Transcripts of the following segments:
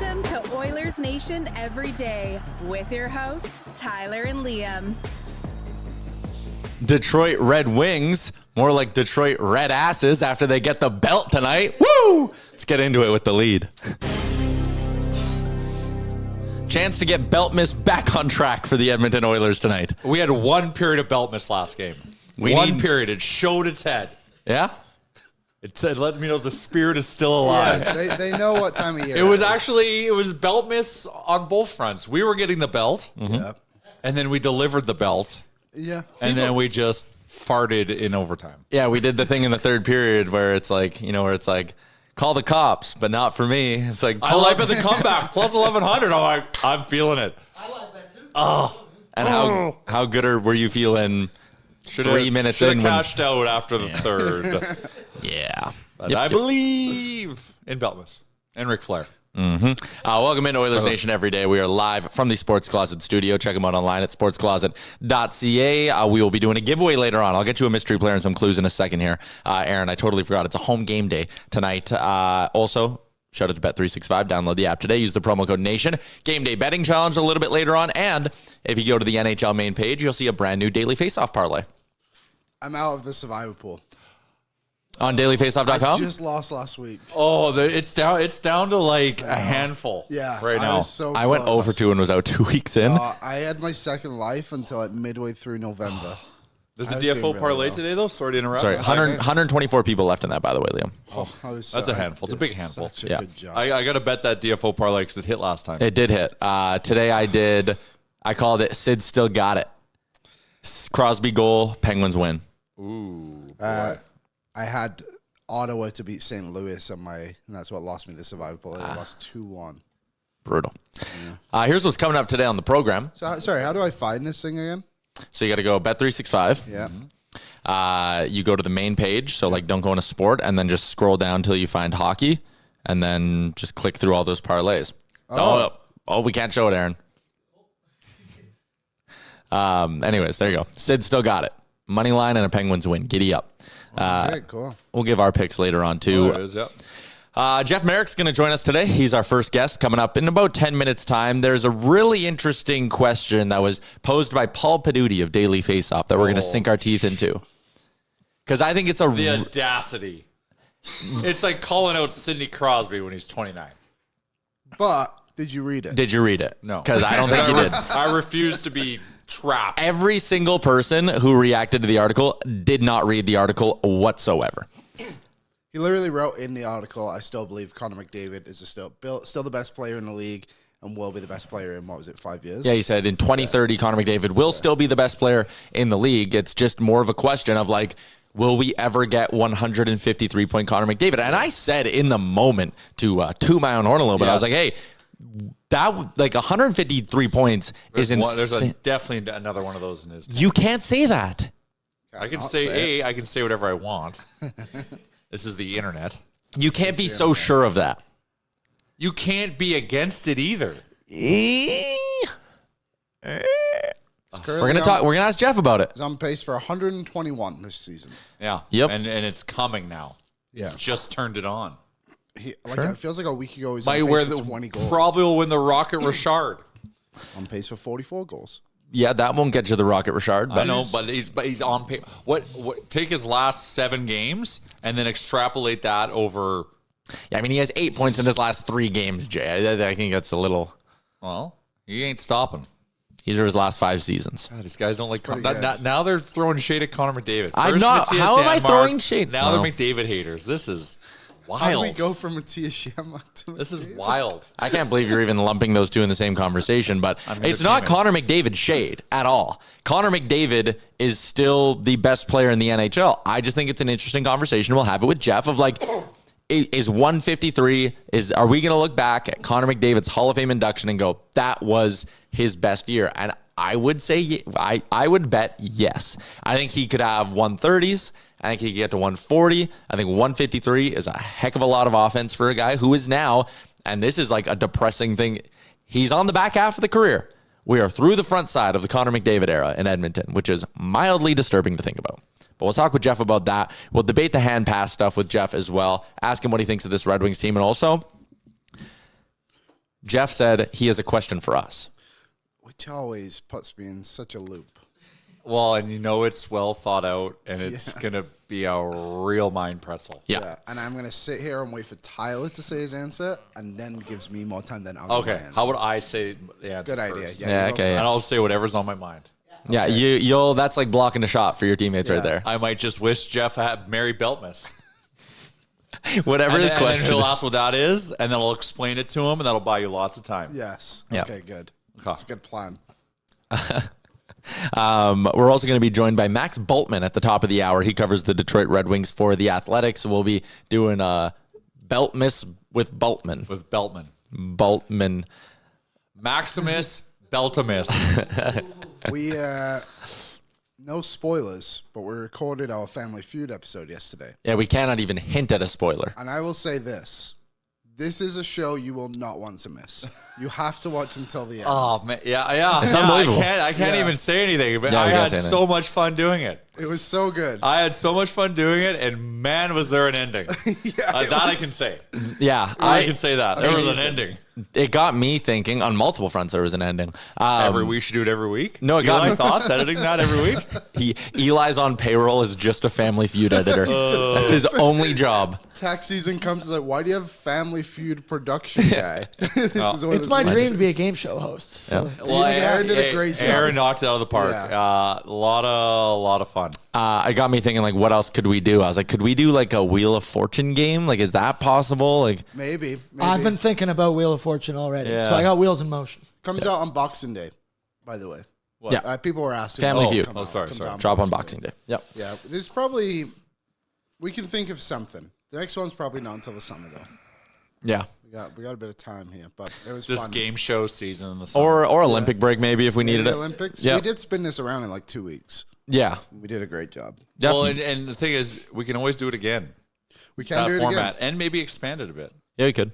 Welcome to Oilers Nation Every Day with your hosts, Tyler and Liam. Detroit Red Wings, more like Detroit Red Asses after they get the belt tonight. Woo! Let's get into it with the lead. Chance to get belt miss back on track for the Edmonton Oilers tonight. We had one period of belt miss last game. One period. It showed its head. Yeah? It said, let me know the spirit is still alive. Yeah, they know what time of year it was belt miss on both fronts. We were getting the belt, and then we delivered the belt. Yeah. And then we just farted in overtime. Yeah, we did the thing in the third period where it's like, call the cops, but not for me. It's like, I like the comeback, plus 1,100. I'm like, I'm feeling it. I like that too. Oh. And how good were you feeling 3 minutes in? Should have cashed out after the third. Yeah. But I believe in Beltmas and Ric Flair. Welcome into Oilers Nation Every Day. We are live from the Sports Closet studio. Check them out online at sportscloset.ca. We will be doing a giveaway later on. I'll get you a mystery player and some clues in a second here. Aaron, I totally forgot. It's a home game day tonight. Also, shout out to Bet365. Download the app today. Use the promo code NATION. Game day betting challenge a little bit later on. And if you go to the NHL main page, you'll see a brand new daily faceoff parlay. I'm out of the survivor pool. On dailyfaceoff.com? I just lost last week. Oh, it's down to like a handful. Yeah, right now. I went 0 for 2 and was out 2 weeks in. I had my second life until like midway through November. There's a DFO parlay today, though. Sorry to interrupt. Sorry, 124 people left in that, by the way, Liam. That's a handful. It's a big handful. Yeah. Good job. I got to bet that DFO parlay because it hit last time. It did hit. Today I called it Sid Still Got It. Crosby goal, Penguins win. Ooh, I had Ottawa to beat St. Louis and that's what lost me the survivor pool. They lost 2-1. Brutal. Here's what's coming up today on the program. So, sorry, how do I find this thing again? So you got to go Bet365. Yeah. You go to the main page, so don't go into sport, and then just scroll down until you find hockey, and then just click through all those parlays. Oh, we can't show it, Aaron. Anyways, there you go. Sid Still Got It. Money line and a Penguins win. Giddy up. Okay, cool. We'll give our picks later on, too. There it is, yeah. Jeff Marek's going to join us today. He's our first guest coming up in about 10 minutes' time. There's a really interesting question that was posed by Paul Paduti of Daily Faceoff that we're going to sink our teeth into. Because I think it's the audacity. It's like calling out Sidney Crosby when he's 29. But did you read it? Did you read it? No. Because I don't think you did. I refuse to be trapped. Every single person who reacted to the article did not read the article whatsoever. He literally wrote in the article, I still believe Connor McDavid is still the best player in the league and will be the best player in, 5 years? Yeah, he said in 2030, Connor McDavid will still be the best player in the league. It's just more of a question of will we ever get 153-point Connor McDavid? And I said in the moment to my own horn a little bit, I was like, hey, that 153 points is insane. There's definitely another one of those in his team. You can't say that. I can say I can say whatever I want. This is the internet. You can't be so sure of that. You can't be against it either. We're gonna ask Jeff about it. He's on pace for 121 this season. Yeah. Yep. And it's coming now. Yeah. He's just turned it on. It feels like a week ago he's Might on wear pace for 20 goals. Probably will win the Rocket Richard. On pace for 44 goals. Yeah, that won't get you the Rocket Richard. But I know, but he's on pace. What? Take his last 7 games and then extrapolate that over. Yeah, I mean he has 8 points in his last 3 games. Jay, I think that's a little. Well, he ain't stopping. These are his last 5 seasons. God, these guys don't like now they're throwing shade at Connor McDavid. I'm not. How am I throwing shade? Now they're McDavid haters. This is wild. How do we go from Matthias Janmark to This is McDavid? wild. I can't believe you're even lumping those two in the same conversation, but it's not Connor McDavid shade at all. Connor McDavid is still the best player in the NHL. I just think it's an interesting conversation. We'll have it with Jeff of is 153, are we going to look back at Connor McDavid's Hall of Fame induction and go, that was his best year? And I would say, I would bet yes. I think he could have 130s. I think he could get to 140. I think 153 is a heck of a lot of offense for a guy who is now, and this is a depressing thing, he's on the back half of the career. We are through the front side of the Connor McDavid era in Edmonton, which is mildly disturbing to think about. But we'll talk with Jeff about that. We'll debate the hand pass stuff with Jeff as well. Ask him what he thinks of this Red Wings team. And also, Jeff said he has a question for us. Which always puts me in such a loop. Well, and it's well thought out, and it's going to be a real mind pretzel. Yeah. And I'm going to sit here and wait for Tyler to say his answer, and then gives me more time than I'll Okay, how would I say the answer Good idea. first? Yeah, okay. And I'll say whatever's on my mind. Yeah, you'll. That's like blocking a shot for your teammates right there. I might just wish Jeff had Mary Beltmas. Whatever his And question. he'll ask what that is, and then I'll explain it to him, and that'll buy you lots of time. Yes. Yeah. Okay, good. That's a good plan. We're also going to be joined by Max Bultman at the top of the hour. He covers the Detroit Red Wings for The Athletic. So we'll be doing Beltmas with Bultman. With Beltman. Bultman. Maximus Beltamus. We, no spoilers, but we recorded our Family Feud episode yesterday. Yeah, we cannot even hint at a spoiler. And I will say this. This is a show you will not want to miss. You have to watch until the end. Oh, man. Yeah. It's unbelievable. I can't even say anything, but Yeah, I we can't had say anything. so much fun doing it. It was so good. I had so much fun doing it, and man, was there an ending. I can say. Yeah, I can say that. There was an Amazing. ending. It got me thinking on multiple fronts. There was an ending. We should do it every week? No, it got Eli me. thoughts, editing that every week? Eli's on payroll as just a Family Feud editor. That's his only job. Tax season comes, like, why do you have Family Feud production guy? This is what It's my dream to be a game show host. So. Well, Aaron did a great job. Aaron knocked it out of the park. Yeah. A lot of fun. It got me thinking, like, what else could we do? I was like, could we do like a Wheel of Fortune game? Like, is that possible? Like, Maybe. I've been thinking about Wheel of Fortune already. Yeah. So I got wheels in motion. Comes out on Boxing Day, by the way. What? Yeah. People were asking. Family when it Feud. come Oh, out. sorry, Comes sorry. out drop on Boxing Day. Yep. Yeah, there's probably, we can think of something. The next one's probably not until the summer, though. Yeah. We got a bit of time here, but it was This fun. game show season in the summer. Or Olympic break maybe if we Maybe needed the it. Olympics. Yep. We did spin this around in like 2 weeks. Yeah. We did a great job. Well, Definitely. and the thing is, we can always do it again. We can That do it format. again. And maybe expand it a bit. Yeah, we could.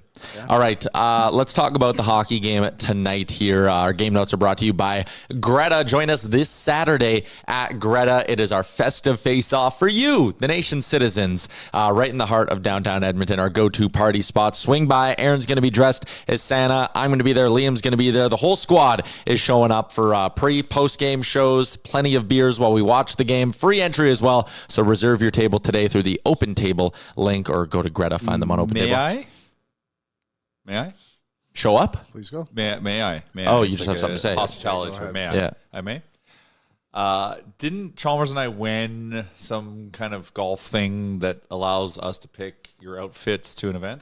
All right. Let's talk about the hockey game tonight here. Our game notes are brought to you by Greta. Join us this Saturday at Greta. It is our festive face-off for you, the nation's citizens, right in the heart of downtown Edmonton, our go-to party spot. Swing by. Aaron's going to be dressed as Santa. I'm going to be there. Liam's going to be there. The whole squad is showing up for pre-post-game shows. Plenty of beers while we watch the game. Free entry as well. So reserve your table today through the Open Table link or go to Greta. Find them on Open Table. May I? Show up? Please go. May I? Oh, It's you just have something to say. Hospitality. Yeah, go ahead. May I? Yeah. I may? Didn't Chalmers and I win some kind of golf thing that allows us to pick your outfits to an event?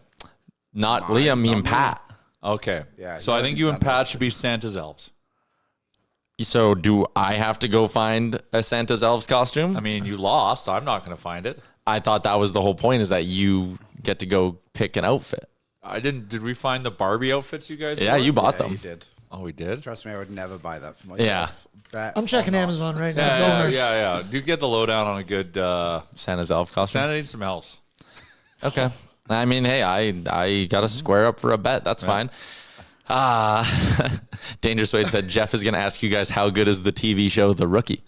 Not Liam, me and Pat. Okay. Yeah, So you I think you and haven't done Pat this should be Santa's elves. So do I have to go find a Santa's elves costume? I mean, you lost. I'm not going to find it. I thought that was the whole point, is that you get to go pick an outfit. I didn't. Did we find the Barbie outfits you guys? Yeah, wore? you bought Yeah, them. you did. Oh, we did. Trust me, I would never buy that for myself. Yeah. Bet I'm checking or not. Amazon right now. Don't worry. Yeah. Do get the lowdown on a good Santa's elf costume. Santa needs some elves. Okay. I mean, hey, I got to square up for a bet. That's fine. Dangerous Wade said Jeff is going to ask you guys how good is the TV show The Rookie.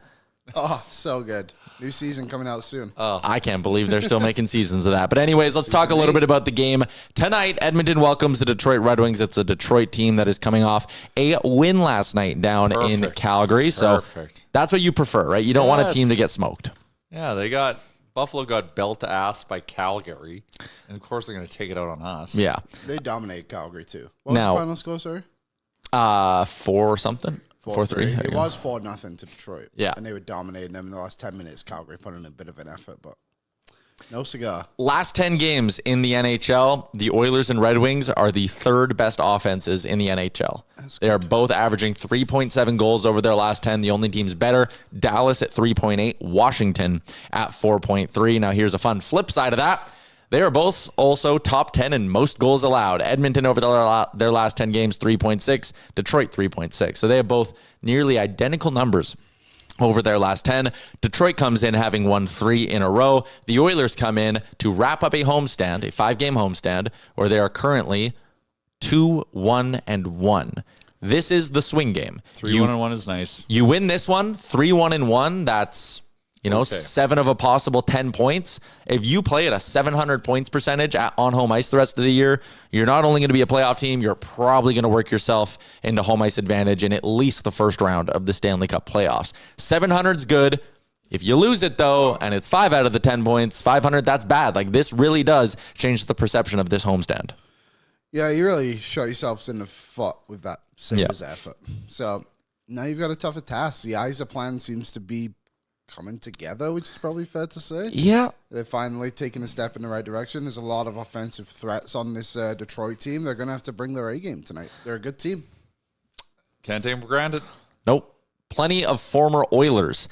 Oh, so good. New season coming out soon. I can't believe they're still making seasons of that. But anyways, let's talk a little bit about the game. Tonight, Edmonton welcomes the Detroit Red Wings. It's a Detroit team that is coming off a win last night down in Perfect. Calgary. So Perfect. that's what you prefer, right? You don't want a Yes. team to get smoked. Yeah, Buffalo got belt to ass by Calgary, and of course they're going to take it out on us. Yeah. They dominate Calgary, too. What was Now- the final score, sorry? 4 something. 4-3. It was 4-0 to Detroit. Yeah. And they were dominating them in the last 10 minutes. Calgary put in a bit of an effort, but no cigar. Last 10 games in the NHL, the Oilers and Red Wings are the third best offenses in the NHL. They are both averaging 3.7 goals over their last 10. The only teams better, Dallas at 3.8, Washington at 4.3. Now here's a fun flip side of that. They are both also top 10 in most goals allowed. Edmonton over their last 10 games, 3.6. Detroit, 3.6. So they have both nearly identical numbers over their last 10. Detroit comes in having won 3 in a row. The Oilers come in to wrap up a homestand, a 5-game homestand, where they are currently 2-1-1. This is the swing game. 3-1-1 is nice. You win this one, 3-1-1. That's 7 of a possible 10 points. If you play at a 700 points percentage on home ice the rest of the year, you're not only going to be a playoff team, you're probably going to work yourself into home ice advantage in at least the first round of the Stanley Cup playoffs. 700's good. If you lose it, though, and it's 5 out of the 10 points, 500, that's bad. Like, this really does change the perception of this homestand. Yeah, you really shot yourselves in the foot with that Sabres effort. So now you've got a tougher task. The Isa plan seems to be coming together, which is probably fair to say. Yeah. They're finally taking a step in the right direction. There's a lot of offensive threats on this Detroit team. They're going to have to bring their A game tonight. They're a good team. Can't take them for granted. Nope. Plenty of former Oilers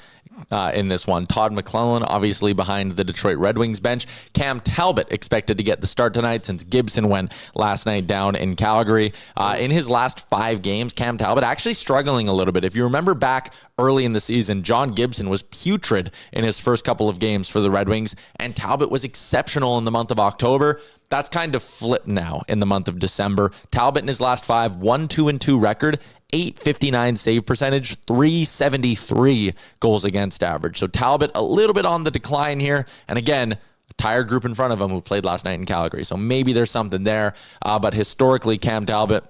in this one. Todd McClellan, obviously behind the Detroit Red Wings bench. Cam Talbot expected to get the start tonight since Gibson went last night down in Calgary. In his last 5 games, Cam Talbot actually struggling a little bit. If you remember back early in the season, John Gibson was putrid in his first couple of games for the Red Wings, and Talbot was exceptional in the month of October. That's kind of flipped now in the month of December. Talbot in his last 5, 1-2-2 record, .859 save percentage, .373 goals against average. So Talbot a little bit on the decline here. And again, a tired group in front of him who played last night in Calgary. So maybe there's something there. But historically, Cam Talbot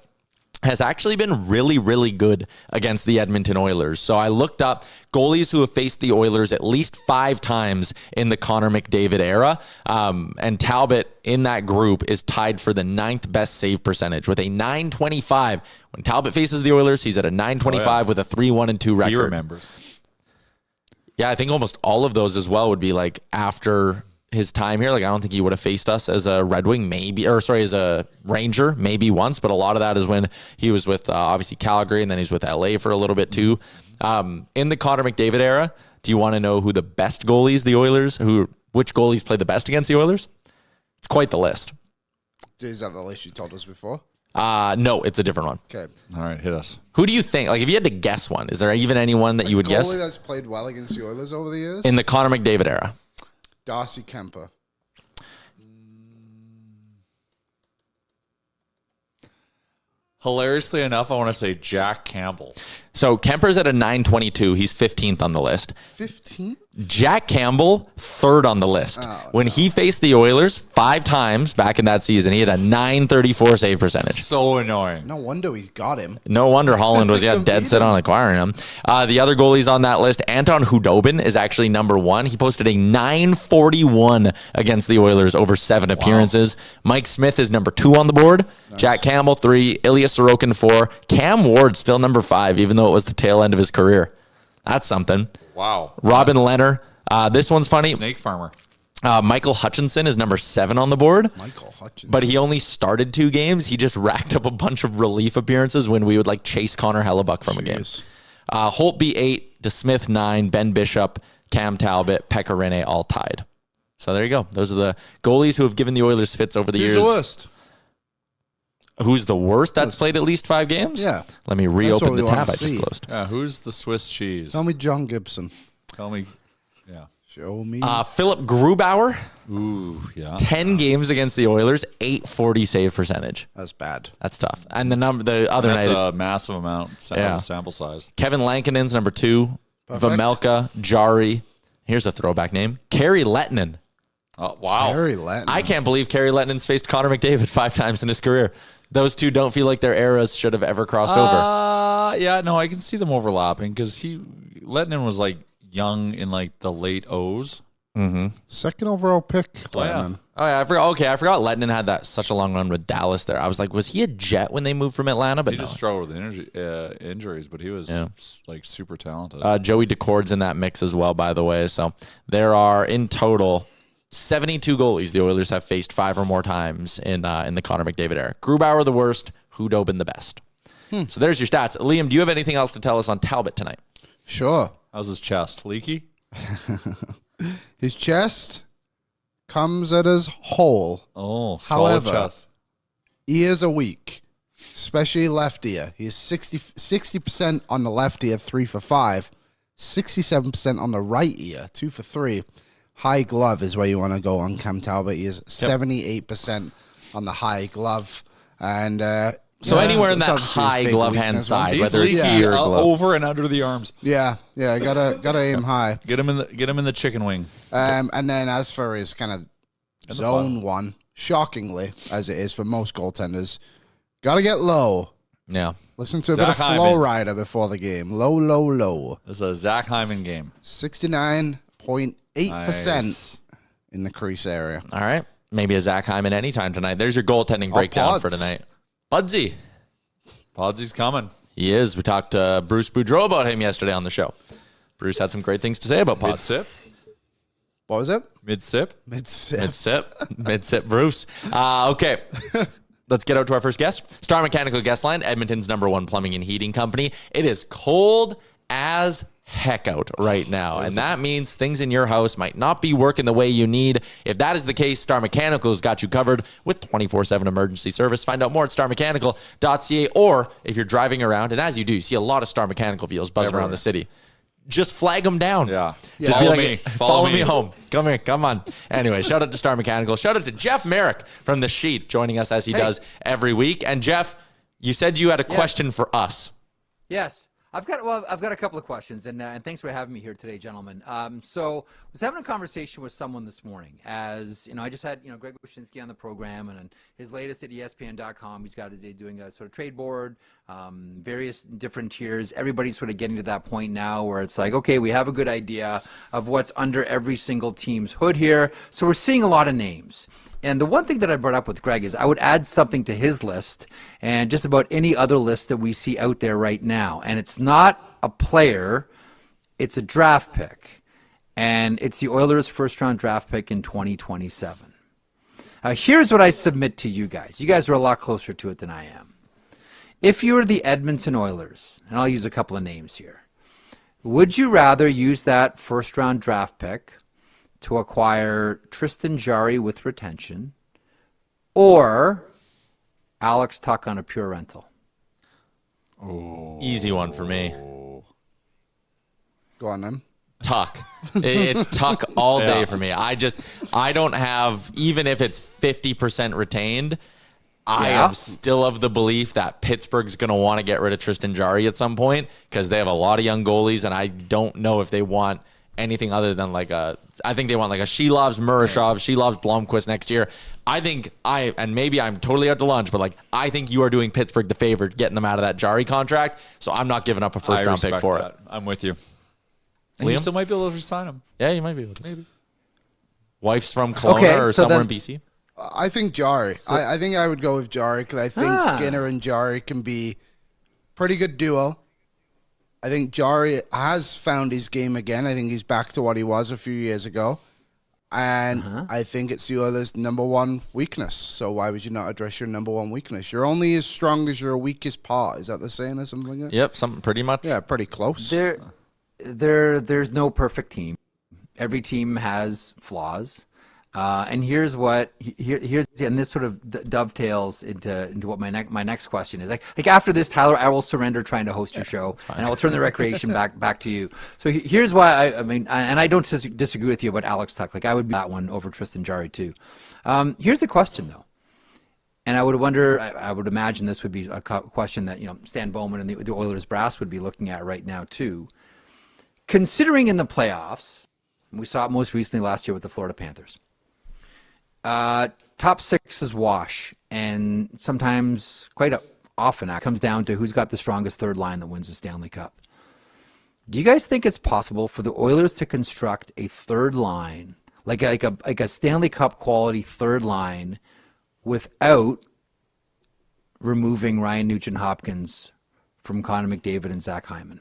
has actually been really, really good against the Edmonton Oilers. So I looked up goalies who have faced the Oilers at least 5 times in the Connor McDavid era. And Talbot in that group is tied for the 9th best save percentage with a .925. When Talbot faces the Oilers, he's at a .925 with a 3-1-2 record. He remembers. Yeah, I think almost all of those as well would be like after his time here. Like, I don't think he would have faced us as a Red Wing, as a Ranger, maybe once, but a lot of that is when he was with obviously Calgary, and then he's with LA for a little bit too. In the Connor McDavid era, do you want to know who the best goalies the Oilers, which goalies played the best against the Oilers? It's quite the list. Is that the list you told us before? No, it's a different one. Okay. All right, hit us. Who do you think, like if you had to guess one, is there even anyone that you would guess? Goalie that's played well against the Oilers over the years? In the Connor McDavid era. Darcy Kemper. Hilariously enough, I want to say Jack Campbell. So Kemper's at a .922. He's 15th on the list. 15th? Jack Campbell, 3rd on the list. When he faced the Oilers 5 times back in that season, he had a .934 save percentage. So annoying. No wonder we got him. No wonder Holland was dead set on acquiring him. The other goalies on that list, Anton Khudobin is actually number 1. He posted a .941 against the Oilers over 7 appearances. Mike Smith is number 2 on the board. Nice. Jack Campbell, 3. Ilya Sorokin, 4. Cam Ward still number 5, even though it was the tail end of his career. That's something. Wow. Robin Leonard. This one's funny. Snake farmer. Michael Hutchinson is number 7 on the board. Michael Hutchinson. But he only started 2 games. He just racked up a bunch of relief appearances when we would like chase Connor Hellebuck from a game. Holtby 8, DeSmith 9, Ben Bishop, Cam Talbot, Pekka Rinne all tied. So there you go. Those are the goalies who have given the Oilers fits over the years. Who's the worst? Who's the worst that's played at least 5 games? Yeah. Let me reopen the tab I just closed. Who's the Swiss cheese? Tell me John Gibson. Tell me. Yeah. Show me. Philip Grubauer. Ooh, yeah. 10 games against the Oilers, .840 save percentage. That's bad. That's tough. And the other That's night, a massive amount sample size. Kevin Lankinen's number 2. Perfect. Vamelka, Jari. Here's a throwback name. Kerry Lettinen. Oh, wow. Kerry Lettinen. I can't believe Kerry Lettinen's faced Connor McDavid 5 times in his career. Those two don't feel like their eras should have ever crossed over. Yeah, no, I can see them overlapping because Lettinen was like young in like the late O's. Mm-hmm. 2nd overall pick. Yeah. Oh yeah, I forgot. Okay, I forgot Lettinen had that such a long run with Dallas there. I was like, was he a Jet when they moved from Atlanta? But he just struggled with injuries, but he was like super talented. Joey Decord's in that mix as well, by the way. So there are in total 72 goalies the Oilers have faced 5 or more times in the Connor McDavid era. Grubauer the worst, Khudobin the best. So there's your stats. Liam, do you have anything else to tell us on Talbot tonight? Sure. How's his chest? Leaky? His chest comes at his whole. Oh, solid However, chest. Ears are weak, especially left ear. He is 60% on the left ear, 3 for 5. 67% on the right ear, 2 for 3. High glove is where you want to go on Cam Talbot. He is 78% on the high glove. And So anywhere in that Obviously his high big glove hand weakness, right? side, He's whether it's leaky ear or glove. over and under the arms. Yeah, gotta aim high. Get him in the chicken wing. And then as for his kind of zone one, shockingly as it is for most goaltenders, gotta get low. Yeah. Listen to a Zach bit of Flow Hyman. Rider before the game. Low. This is a Zach Hyman game. 69.8% Nice. in the crease area. All right. Maybe a Zach Hyman anytime tonight. There's your goaltending breakdown for Pods. tonight. Budsy. Podsy's coming. He is. We talked to Bruce Boudreau about him yesterday on the show. Bruce had some great things to say about Mid Pods. sip. What was it? Mid sip. Mid-sip. Mid-sip Bruce. Okay. Let's get out to our first guest. Star Mechanical Guest Line, Edmonton's #1 plumbing and heating company. It is cold as heck out right now, and that means things in your house might not be working the way you need. If that is the case, Star Mechanical has got you covered with 24/7 emergency service. Find out more at starmechanical.ca, or if you're driving around, and as you do, you see a lot of Star Mechanical vehicles buzzing around the city. Just flag them down. Yeah. Just Follow be me. like, Follow follow me me home. Come here. Come on. Anyway, shout out to Star Mechanical. Shout out to Jeff Marek from The Sheet joining us as he does every week. And Jeff, you said you had a question for us. Yes. I've got a couple of questions, and thanks for having me here today, gentlemen. So I was having a conversation with someone this morning. As you know, I just had Greg Wyshynski on the program, and his latest at ESPN.com. He's doing a sort of trade board, various different tiers. Everybody's sort of getting to that point now where it's like, okay, we have a good idea of what's under every single team's hood here. So we're seeing a lot of names. And the one thing that I brought up with Greg is I would add something to his list and just about any other list that we see out there right now. And it's not a player, it's a draft pick. And it's the Oilers' first-round draft pick in 2027. Here's what I submit to you guys. You guys are a lot closer to it than I am. If you were the Edmonton Oilers, and I'll use a couple of names here, would you rather use that first-round draft pick to acquire Tristan Jarry with retention, or Alex Tuck on a pure rental? Easy one for me. Go on, then. Tuck. It's Tuck all day for me. I don't have, even if it's 50% retained, I am still of the belief that Pittsburgh's going to want to get rid of Tristan Jarry at some point because they have a lot of young goalies, and I don't know if they want anything other than I think they want a Shilovs, Murashov, Shilovs, Blomqvist next year. I think and maybe I'm totally out to lunch, but I think you are doing Pittsburgh the favor getting them out of that Jarry contract, so I'm not giving up a first round pick for it. I'm with you. And you still might be able to sign him. Yeah, you might be able to. Maybe. Wife's from Kelowna or somewhere in BC. I think Jarry. I think I would go with Jarry because I think Skinner and Jarry can be pretty good duo. I think Jarry has found his game again. I think he's back to what he was a few years ago. And I think it's the Oilers' #1 weakness. So why would you not address your #1 weakness? You're only as strong as your weakest part. Is that the saying or something like that? Yep, something pretty much. Yeah, pretty close. There's no perfect team. Every team has flaws. And here's and this sort of dovetails into what my next question is. Like after this, Tyler, I will surrender trying to host your show, and I will turn the recreation back to you. So here's why I don't disagree with you about Alex Tuck. I would be that one over Tristan Jarry too. Here's the question though, and I would imagine this would be a question that Stan Bowman and the Oilers brass would be looking at right now too. Considering in the playoffs, we saw it most recently last year with the Florida Panthers. Top six is wash, and sometimes, quite often, it comes down to who's got the strongest third line that wins the Stanley Cup. Do you guys think it's possible for the Oilers to construct a third line, like a Stanley Cup quality third line, without removing Ryan Nugent-Hopkins from Connor McDavid and Zach Hyman?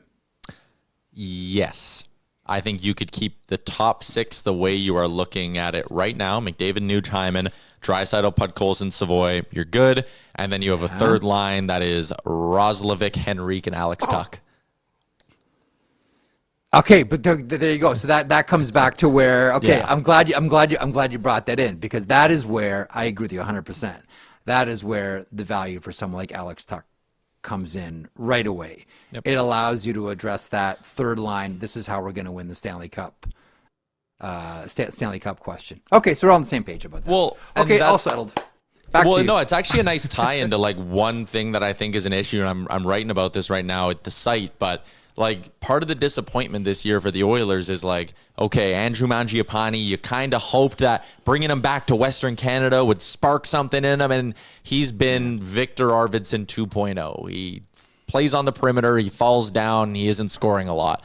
Yes. I think you could keep the top six the way you are looking at it right now. McDavid, Nuge, Hyman, Draisaitl, Podkolzin, Savoy. You're good. And then you have a third line that is Roslovic, Henrique, and Alex Tuck. Okay, but there you go. So that comes back to where I'm glad you brought that in, because that is where I agree with you 100%. That is where the value for someone like Alex Tuck comes in right away. Yep. It allows you to address that third line. This is how we're going to win the Stanley Cup. Stanley Cup question. Okay, so we're on the same page about that. Well, okay, all settled. Back to you. No, it's actually a nice tie into like one thing that I think is an issue, and I'm writing about this right now at the site, but like part of the disappointment this year for the Oilers is like, okay, Andrew Mangiapane, you kind of hoped that bringing him back to Western Canada would spark something in him, and he's been Victor Arvidsson 2.0. He plays on the perimeter, he falls down, he isn't scoring a lot.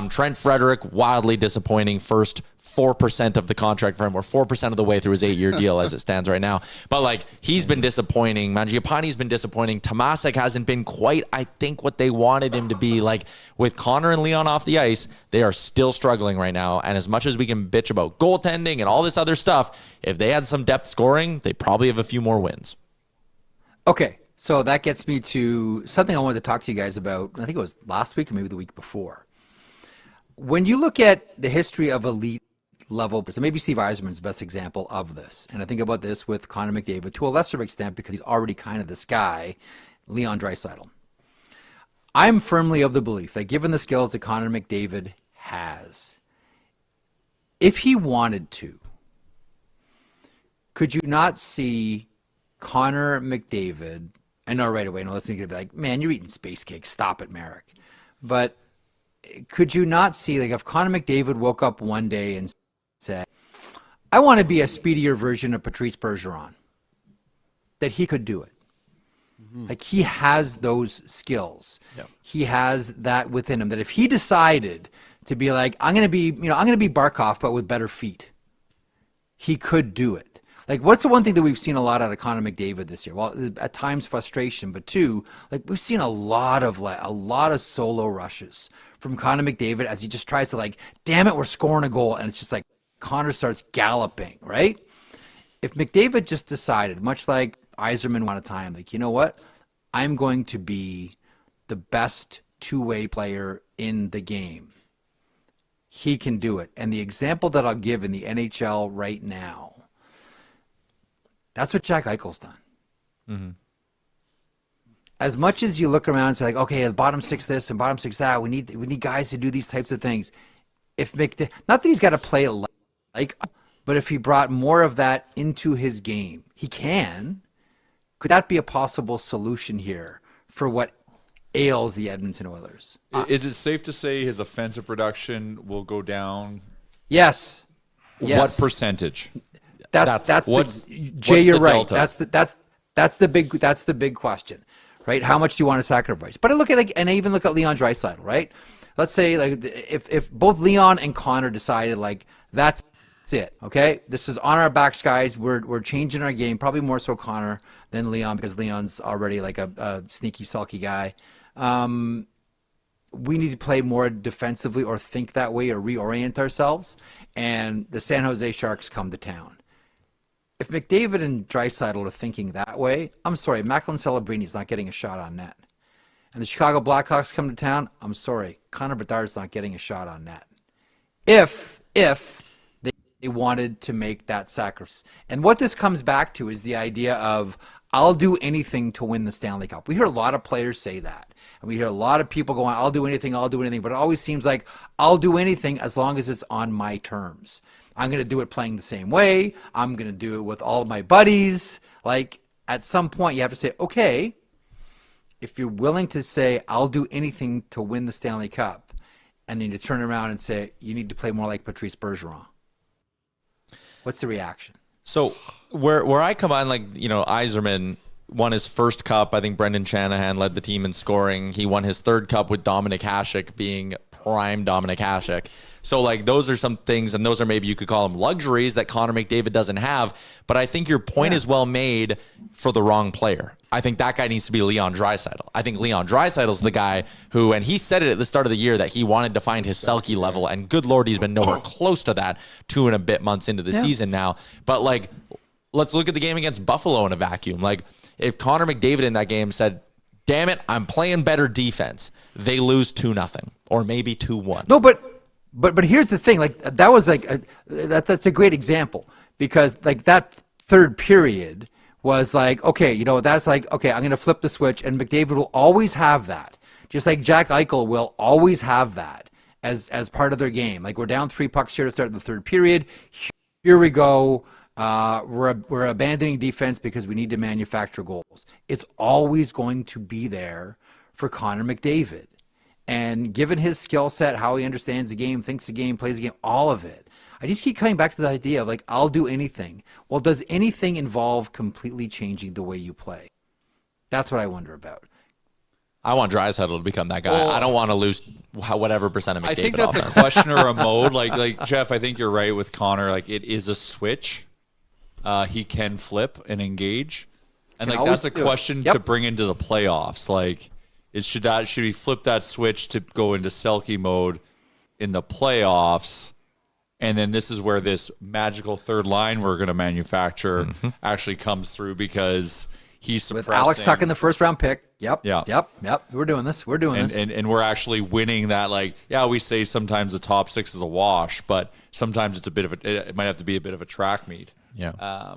Trent Frederick, wildly disappointing, first 4% of the contract for him, or 4% of the way through his 8-year deal as it stands right now. But like, he's been disappointing. Mangiapane's been disappointing. Tomasek hasn't been quite, I think, what they wanted him to be. Like, with Connor and Leon off the ice, they are still struggling right now. And as much as we can bitch about goaltending and all this other stuff, if they had some depth scoring, they probably have a few more wins. Okay, so that gets me to something I wanted to talk to you guys about. I think it was last week or maybe the week before. When you look at the history of elite level, so maybe Steve Yzerman's the best example of this. And I think about this with Connor McDavid to a lesser extent because he's already kind of this guy, Leon Draisaitl. I'm firmly of the belief that given the skills that Connor McDavid has, if he wanted to, could you not see Connor McDavid, I know right away, no, that's going to be like, man, you're eating space cake. Stop it, Marek. But could you not see, like, if Connor McDavid woke up one day and said, I want to be a speedier version of Patrice Bergeron, that he could do it? Like, he has those skills. Yep. He has that within him, that if he decided to be like, I'm going to be Barkov, but with better feet, he could do it. Like, what's the one thing that we've seen a lot out of Connor McDavid this year? Well, at times frustration, but two, like, we've seen a lot of solo rushes from Connor McDavid as he just tries to, like, damn it, we're scoring a goal, and it's just like Connor starts galloping, right? If McDavid just decided, much like Yzerman one at a time, like, you know what? I'm going to be the best two-way player in the game. He can do it. And the example that I'll give in the NHL right now, that's what Jack Eichel's done. Mm-hmm. As much as you look around and say, like, okay, the bottom six this and bottom six that, we need guys to do these types of things. If not that he's got to play it like, but if he brought more of that into his game, he can. Could that be a possible solution here for what ails the Edmonton Oilers? Is it safe to say his offensive production will go down? Yes. What percentage? That's Jay, you're right. That's the big question, right? How much do you want to sacrifice? But I look at, and I even look at Leon Draisaitl, right? Let's say, like, if both Leon and Connor decided, like, that's it, okay? This is on our backs, guys. We're changing our game. Probably more so Connor than Leon, because Leon's already like a sneaky, sulky guy. We need to play more defensively or think that way or reorient ourselves. And the San Jose Sharks come to town. If McDavid and Draisaitl are thinking that way, I'm sorry, Macklin Celebrini's not getting a shot on net. And the Chicago Blackhawks come to town, I'm sorry, Connor Bedard's not getting a shot on net. If they wanted to make that sacrifice. And what this comes back to is the idea of, I'll do anything to win the Stanley Cup. We hear a lot of players say that. And we hear a lot of people going, I'll do anything. But it always seems like I'll do anything as long as it's on my terms. I'm going to do it playing the same way. I'm going to do it with all of my buddies. Like, at some point, you have to say, okay, if you're willing to say, I'll do anything to win the Stanley Cup, and then you turn around and say, you need to play more like Patrice Bergeron. What's the reaction? So where I come on, like, Yzerman won his first cup. I think Brendan Shanahan led the team in scoring. He won his third cup with Dominik Hasek being prime Dominik Hasek. So, like, those are some things, and those are, maybe you could call them luxuries that Connor McDavid doesn't have. But I think your point is well made for the wrong player. I think that guy needs to be Leon Draisaitl. I think Leon Draisaitl's the guy who, and he said it at the start of the year, that he wanted to find his Selke level, and good Lord, he's been nowhere close to that 2 and a bit months into the season now. But, like, let's look at the game against Buffalo in a vacuum. Like, if Connor McDavid in that game said, damn it, I'm playing better defense, they lose 2-0 or maybe 2-1. No, but here's the thing. Like, that was like that's a great example, because, like, that third period was like, okay, that's like, okay, I'm going to flip the switch, and McDavid will always have that, just like Jack Eichel will always have that as part of their game. Like, we're down 3 pucks here to start the third period. Here we go. we're abandoning defense because we need to manufacture goals. It's always going to be there for Connor McDavid. And given his skill set, how he understands the game, thinks the game, plays the game, all of it, I just keep coming back to the idea of like, I'll do anything. Well, does anything involve completely changing the way you play? That's what I wonder about. I want Draisaitl to become that guy. Well, I don't want to lose whatever percent of McDavid I think that's offense. a question or a mode. Like Jeff, I think you're right with Connor. Like it is a switch. He can flip and engage, and like that's a question to bring into the playoffs. Like, should he flip that switch to go into Selke mode in the playoffs? And then this is where this magical third line we're going to manufacture actually comes through because he's suppressing. With Alex Tuck in the first round pick. Yep. Yeah. Yep. We're doing this. We're doing this. And we're actually winning that. Like, yeah, we say sometimes the top six is a wash, but sometimes it's it might have to be a bit of a track meet. Yeah.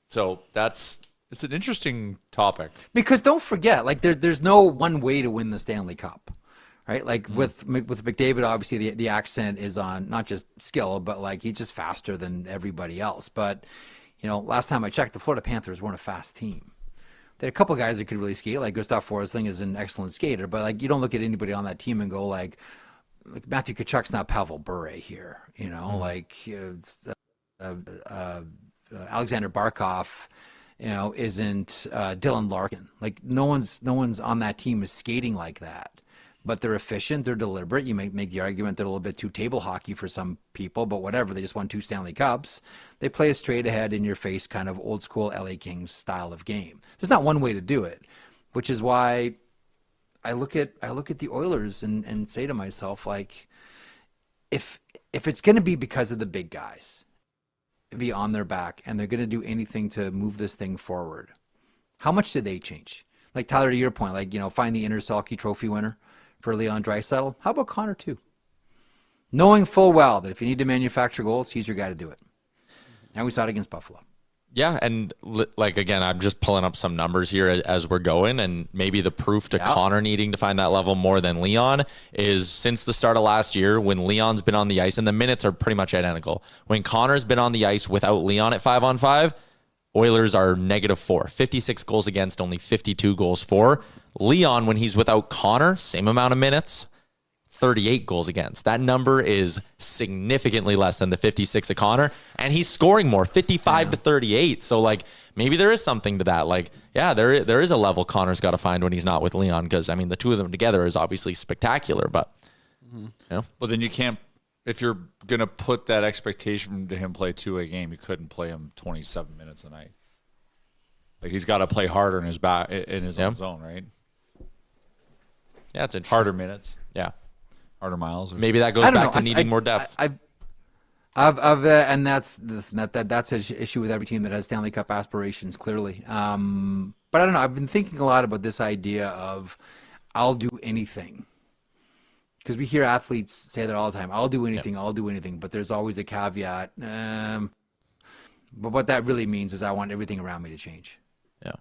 So it's an interesting topic. Because don't forget, like there's no one way to win the Stanley Cup. Right, like with McDavid, obviously the accent is on not just skill, but like he's just faster than everybody else. But last time I checked, the Florida Panthers weren't a fast team. They had a couple of guys that could really skate, like Gustav Forsling is an excellent skater, but like you don't look at anybody on that team and go like Matthew Tkachuk's not Pavel Bure here, like Alexander Barkov. Isn't Dylan Larkin. Like no one's on that team is skating like that. But they're efficient, they're deliberate. You make the argument they're a little bit too table hockey for some people, but whatever. They just won 2 Stanley Cups. They play a straight ahead, in your face kind of old school LA Kings style of game. There's not one way to do it, which is why I look at the Oilers and say to myself, like, if it's going to be because of the big guys, be on their back, and they're going to do anything to move this thing forward, how much did they change? Like Tyler, to your point, like find the inner Selke Trophy winner for Leon Draisaitl. How about Connor too? Knowing full well that if you need to manufacture goals, he's your guy to do it. And we saw it against Buffalo. Yeah, and like again, I'm just pulling up some numbers here as we're going, and maybe the proof to Connor needing to find that level more than Leon is since the start of last year when Leon's been on the ice, and the minutes are pretty much identical. When Connor's been on the ice without Leon at 5-on-5, Oilers are -4, 56 goals against, only 52 goals for. Leon, when he's without Connor, same amount of minutes, 38 goals against. That number is significantly less than the 56 of Connor, and he's scoring more, 55 to 38. So, like, maybe there is something to that. Like, yeah, there is a level Connor's got to find when he's not with Leon, because, I mean, the two of them together is obviously spectacular, but, But then you can't, if you're going to put that expectation to him play 2-a game, you couldn't play him 27 minutes a night. Like, he's got to play harder in his own zone, right? yeah, it's interesting. Harder minutes, Yeah. harder miles. Maybe that goes back to needing more depth. And that's an issue with every team that has Stanley Cup aspirations, clearly. But I don't know. I've been thinking a lot about this idea of I'll do anything. Because we hear athletes say that all the time. I'll do anything. I'll do anything. But there's always a caveat. But what that really means is I want everything around me to change. Yeah,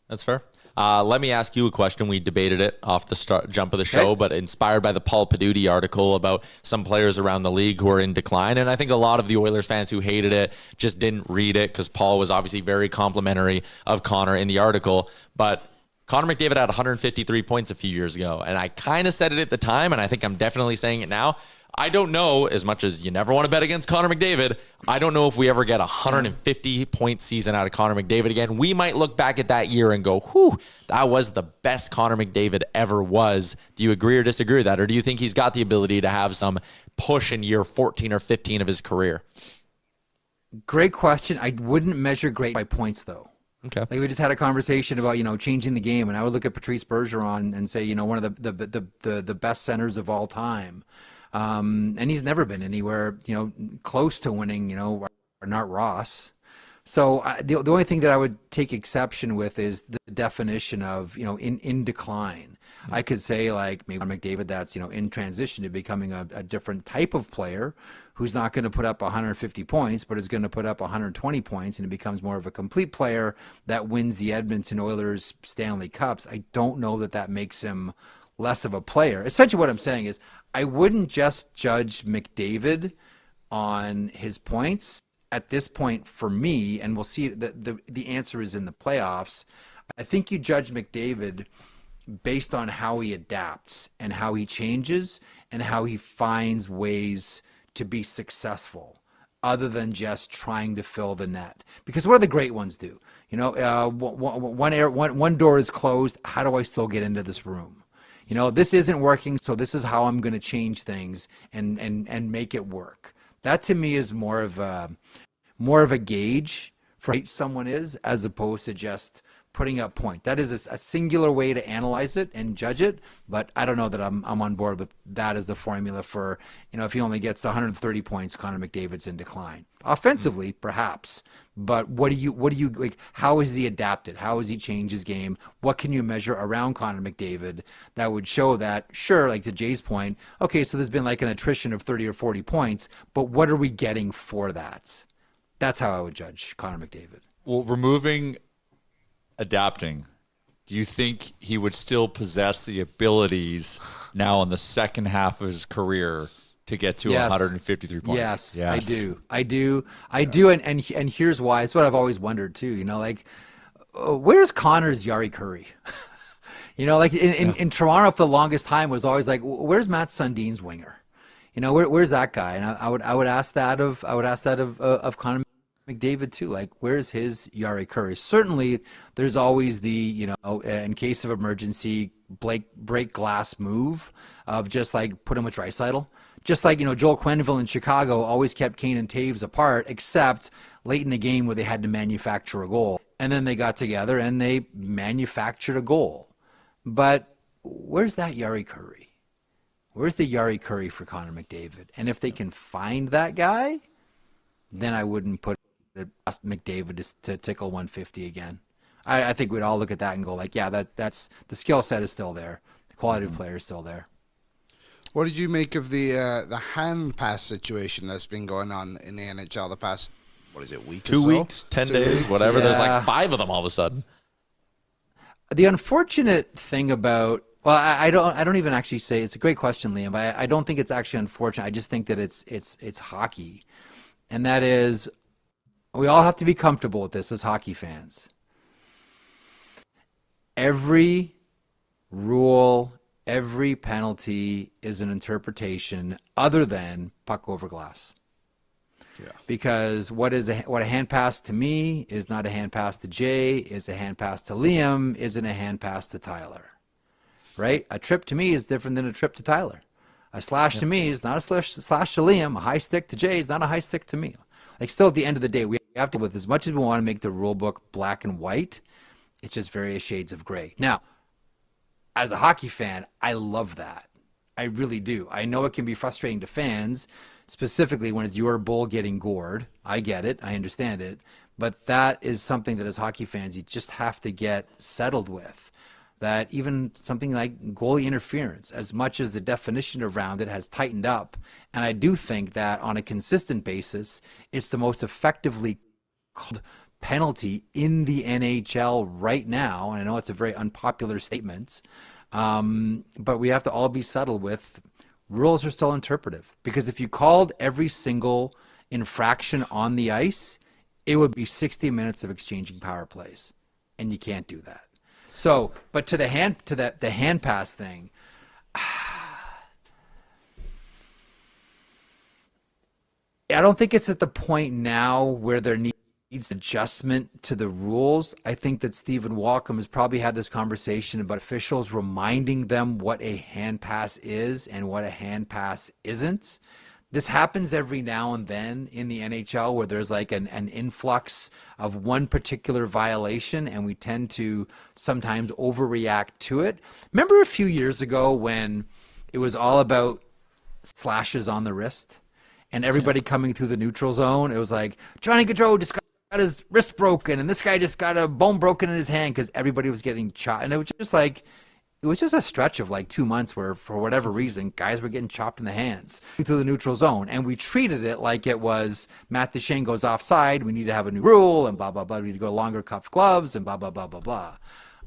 that's fair. Let me ask you a question. We debated it off the jump of the show, but inspired by the Paul Paduti article about some players around the league who are in decline. And I think a lot of the Oilers fans who hated it just didn't read it because Paul was obviously very complimentary of Connor in the article. But Connor McDavid had 153 points a few years ago. And I kind of said it at the time, and I think I'm definitely saying it now. I don't know, as much as you never want to bet against Connor McDavid, I don't know if we ever get a 150-point season out of Connor McDavid again. We might look back at that year and go, whew, that was the best Connor McDavid ever was. Do you agree or disagree with that? Or do you think he's got the ability to have some push in year 14 or 15 of his career? Great question. I wouldn't measure great by points, though. Okay. Like we just had a conversation about, changing the game, and I would look at Patrice Bergeron and say, one of the best centers of all time. And he's never been anywhere, close to winning, or not Ross. So the only thing that I would take exception with is the definition of, in decline. I could say like maybe McDavid that's, in transition to becoming a different type of player who's not going to put up 150 points, but is going to put up 120 points, and it becomes more of a complete player that wins the Edmonton Oilers Stanley Cups. I don't know that makes him less of a player. Essentially what I'm saying is I wouldn't just judge McDavid on his points at this point for me, and we'll see the answer is in the playoffs, I think you judge McDavid based on how he adapts and how he changes and how he finds ways to be successful other than just trying to fill the net. Because what do the great ones do? You know, one door is closed. How do I still get into this room? You know, this isn't working, so this is how I'm going to change things and make it work. That to me is more of a gauge for how someone is, as opposed to just putting up point. That is a singular way to analyze it and judge it, but I don't know that I'm on board with that as the formula for, you know, if he only gets 130 points, Connor McDavid's in decline. Offensively, perhaps, but what do you like? How has he adapted? How has he changed his game? What can you measure around Connor McDavid that would show that, sure, like to Jay's point, okay, so there's been like an attrition of 30 or 40 points, but what are we getting for that? That's how I would judge Connor McDavid. Well, adapting, do you think he would still possess the abilities now in the second half of his career to get to 153 points? Yes, I do. And here's why. It's what I've always wondered too. You know, like, where's Connor's Yari Curry? You know, like in Toronto for the longest time was always like, where's Matt Sundin's winger? You know, where's that guy? And I would ask that of Connor McDavid too. Like, where's his Yari Curry? Certainly, there's always the, you know, in case of emergency, break glass move of just like put him with Draisaitl. Just like, you know, Joel Quenneville in Chicago always kept Kane and Taves apart, except late in the game where they had to manufacture a goal. And then they got together and they manufactured a goal. But where's that Yari Curry? Where's the Yari Curry for Connor McDavid? And if they can find that guy, then I wouldn't put McDavid to tickle 150 again. I think we'd all look at that and go like, yeah, that's the skill set is still there. The quality of player is still there. What did you make of the hand pass situation that's been going on in the NHL the past, what is it, week 2 or so? weeks, 10 days, whatever. Yeah. There's like 5 of them all of a sudden. The unfortunate thing about, well, I don't even actually say, it's a great question, Liam, but I don't think it's actually unfortunate. I just think that it's hockey. And that is, we all have to be comfortable with this as hockey fans. Every rule, every penalty is an interpretation other than puck over glass. Yeah. Because what a hand pass to me is not a hand pass to Jay, is a hand pass to Liam, isn't a hand pass to Tyler. Right? A trip to me is different than a trip to Tyler. A slash to me is not a slash to Liam. A high stick to Jay is not a high stick to me. Like, still at the end of the day, we have to, with as much as we want to make the rule book black and white, it's just various shades of gray. Now, as a hockey fan, I love that. I really do. I know it can be frustrating to fans, specifically when it's your bull getting gored. I get it. I understand it. But that is something that as hockey fans, you just have to get settled with. That even something like goalie interference, as much as the definition around it has tightened up, and I do think that on a consistent basis, it's the most effectively called penalty in the NHL right now. And I know it's a very unpopular statement, but we have to all be subtle with rules are still interpretive. Because if you called every single infraction on the ice, it would be 60 minutes of exchanging power plays, and you can't do that. So, but to the hand pass thing, I don't think it's at the point now where there needs adjustment to the rules. I think that Stephen Walcom has probably had this conversation about officials reminding them what a hand pass is and what a hand pass isn't. This happens every now and then in the NHL where there's like an influx of one particular violation and we tend to sometimes overreact to it. Remember a few years ago when it was all about slashes on the wrist and everybody coming through the neutral zone? It was like, Johnny Gaudreau just got his wrist broken and this guy just got a bone broken in his hand because everybody was getting chopped. And it was just like, it was just a stretch of like 2 months where, for whatever reason, guys were getting chopped in the hands through the neutral zone. And we treated it like it was Matt Duchene goes offside. We need to have a new rule and blah, blah, blah. We need to go longer cuffed gloves and blah, blah, blah, blah, blah.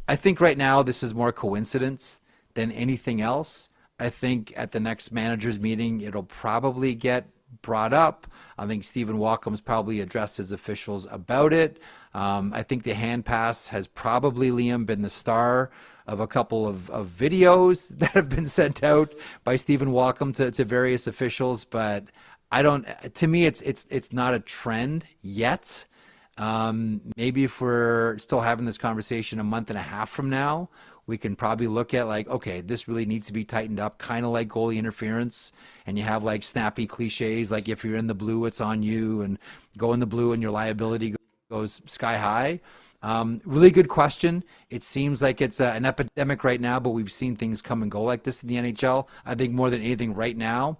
I think right now this is more coincidence than anything else. I think at the next managers meeting, it'll probably get brought up. I think Stephen Walkom's probably addressed his officials about it. I think the hand pass has probably, Liam, been the star of a couple of videos that have been sent out by Stephen Walkom to various officials. But to me, it's not a trend yet. Maybe if we're still having this conversation a month and a half from now, we can probably look at like, okay, this really needs to be tightened up, kind of like goalie interference. And you have like snappy cliches, like if you're in the blue, it's on you, and go in the blue and your liability goes sky high. Really good question. It seems like it's an epidemic right now, but we've seen things come and go like this in the NHL. I think more than anything right now,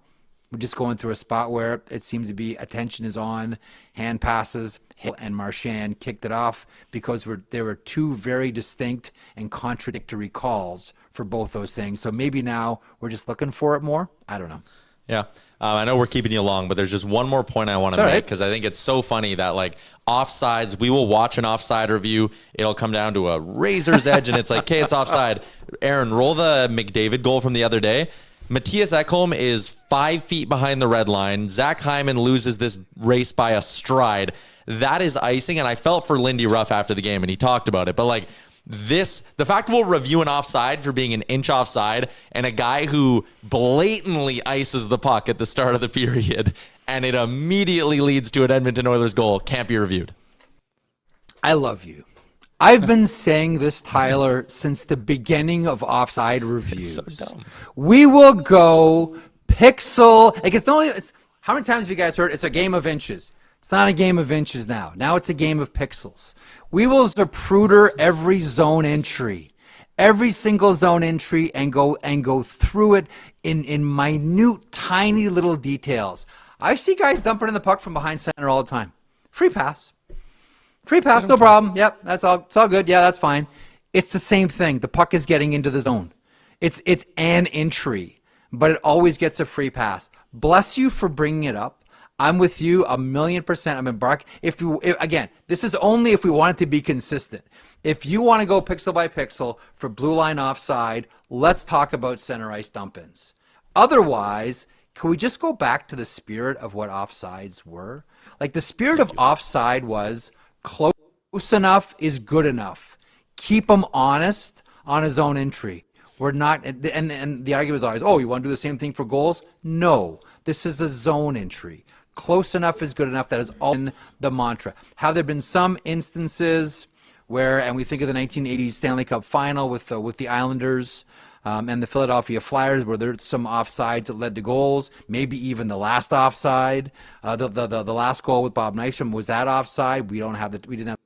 we're just going through a spot where it seems to be attention is on, hand passes, and Marchand kicked it off because there were two very distinct and contradictory calls for both those things. So maybe now we're just looking for it more. I don't know. Yeah. I know we're keeping you long, but there's just one more point I want to make because I think it's so funny that like offsides, we will watch an offside review. It'll come down to a razor's edge and it's like, okay, it's offside. Aaron, roll the McDavid goal from the other day. Matthias Ekholm is 5 feet behind the red line. Zach Hyman loses this race by a stride. That is icing, and I felt for Lindy Ruff after the game, and he talked about it. But like this, the fact we'll review an offside for being an inch offside and a guy who blatantly ices the puck at the start of the period, and it immediately leads to an Edmonton Oilers goal, can't be reviewed. I love you. I've been saying this, Tyler, since the beginning of offside reviews. It's so dumb. We will go pixel. Like it's how many times have you guys heard it's a game of inches? It's not a game of inches now. Now it's a game of pixels. We will Zapruder every zone entry, every single zone entry, and go through it in minute, tiny little details. I see guys dumping in the puck from behind center all the time. Free pass. Free pass, no problem. Yep, that's all. It's all good. Yeah, that's fine. It's the same thing. The puck is getting into the zone. It's an entry, but it always gets a free pass. Bless you for bringing it up. I'm with you 1,000,000%. I'm embarked. Again, this is only if we want it to be consistent. If you want to go pixel by pixel for blue line offside, let's talk about center ice dump-ins. Otherwise, can we just go back to the spirit of what offsides were? Like the spirit of offside was close enough is good enough. Keep him honest on his own entry. We're not, and the argument is always, oh, you want to do the same thing for goals? No, this is a zone entry. Close enough is good enough. That is all in the mantra. Have there been some instances where, and we think of the 1980s Stanley Cup final with the Islanders and the Philadelphia Flyers, where there's some offsides that led to goals, maybe even the last offside. The last goal with Bob Nystrom, was that offside? We didn't have the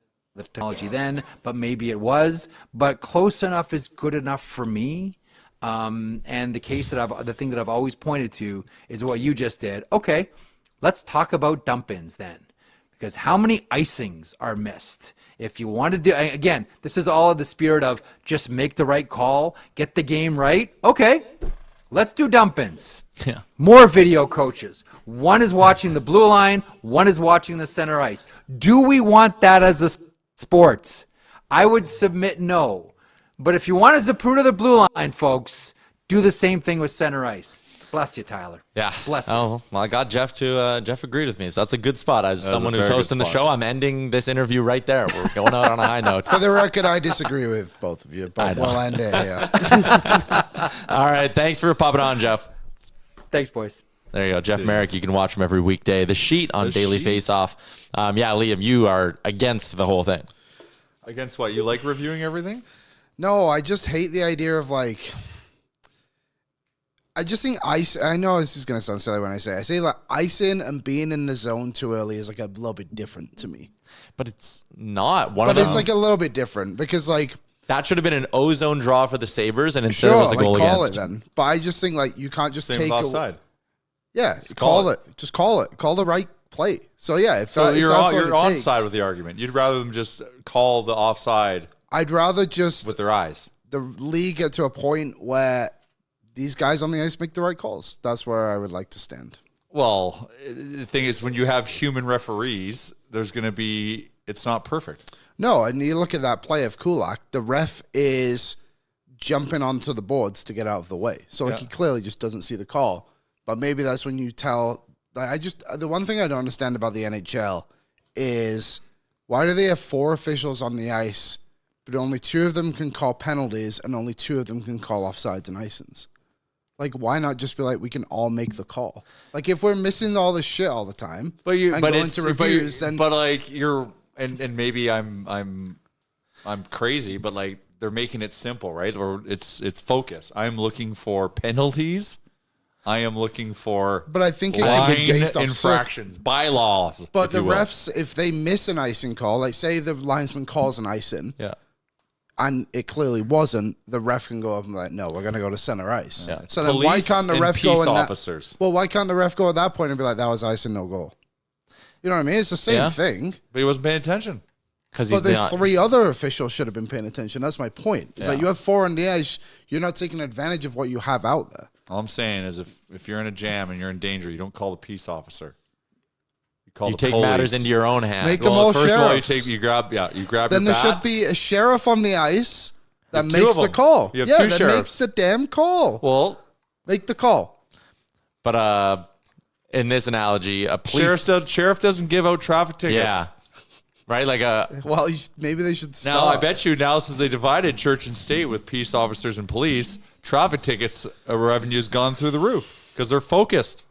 technology then, but maybe it was. But close enough is good enough for me. And the thing that I've always pointed to is what you just did. Okay, let's talk about dump-ins then, because how many icings are missed? If you want to do, again, this is all of the spirit of just make the right call, get the game right. Okay, let's do dump-ins. Yeah. More video coaches. One is watching the blue line, one is watching the center ice. Do we want that as a sport? I would submit no. But if you want to Zapruder the blue line, folks, do the same thing with center ice. Bless you, Tyler. Yeah. Bless you. Oh, well, I got Jeff to, Jeff agreed with me. So that's a good spot. As someone who's hosting the show, I'm ending this interview right there. We're going out on a high note. For the record, I disagree with both of you, but we'll end it here. All right. Thanks for popping on, Jeff. Thanks, boys. There you go. Jeff Marek. You can watch him every weekday. The Sheet on Daily Faceoff. Yeah, Liam, you are against the whole thing. Against what? You like reviewing everything? No, I just hate the idea of like... I just think I know this is going to sound silly when I say like icing and being in the zone too early is like a little bit different to me. But it's not. But it's like a little bit different because like... That should have been an ozone draw for the Sabres, and instead it was a goal call against. It then. But I just think like you can't just take offside. Yeah, call it. Just call it. Call the right play. So yeah, if so you're on takes, side with the argument. You'd rather them just call the offside. I'd rather just with their eyes. The league get to a point where these guys on the ice make the right calls. That's where I would like to stand. Well, the thing is, when you have human referees, there's going to be, it's not perfect. No, and you look at that play of Kulak, the ref is jumping onto the boards to get out of the way. So like he clearly just doesn't see the call. But maybe that's when you tell The one thing I don't understand about the NHL is why do they have 4 officials on the ice, but only 2 of them can call penalties and only 2 of them can call offsides and icings? Like, why not just be like, we can all make the call? Like, if we're missing all this shit all the time, but like you're, and maybe I'm crazy, but like they're making it simple, right? Or it's focus. I'm looking for penalties. I am looking for, but I think line infractions, bylaws. But the refs, if they miss an icing call, like say the linesman calls an icing, and it clearly wasn't, the ref can go up and be like, no, we're going to go to center ice. Yeah. So then why can't the ref go in that? Well, why can't the ref go at that point and be like, that was icing, no goal? You know what I mean? It's the same thing. But he wasn't paying attention. But the 3 other officials should have been paying attention. That's my point. It's like you have 4 on the ice. You're not taking advantage of what you have out there. All I'm saying is if you're in a jam and you're in danger, you don't call the peace officer. You take matters into your own hands. Make them all first sheriffs. Of all, you grab then your bat. Then there should be a sheriff on the ice that makes the call. You have 2 sheriffs. Makes the damn call. Well, make the call. But in this analogy, a police sheriff doesn't give out traffic tickets. Yeah. Right? Like well, maybe they should stop. Now, I bet you now, since they divided church and state with peace officers and police, traffic tickets revenue's gone through the roof because they're focused.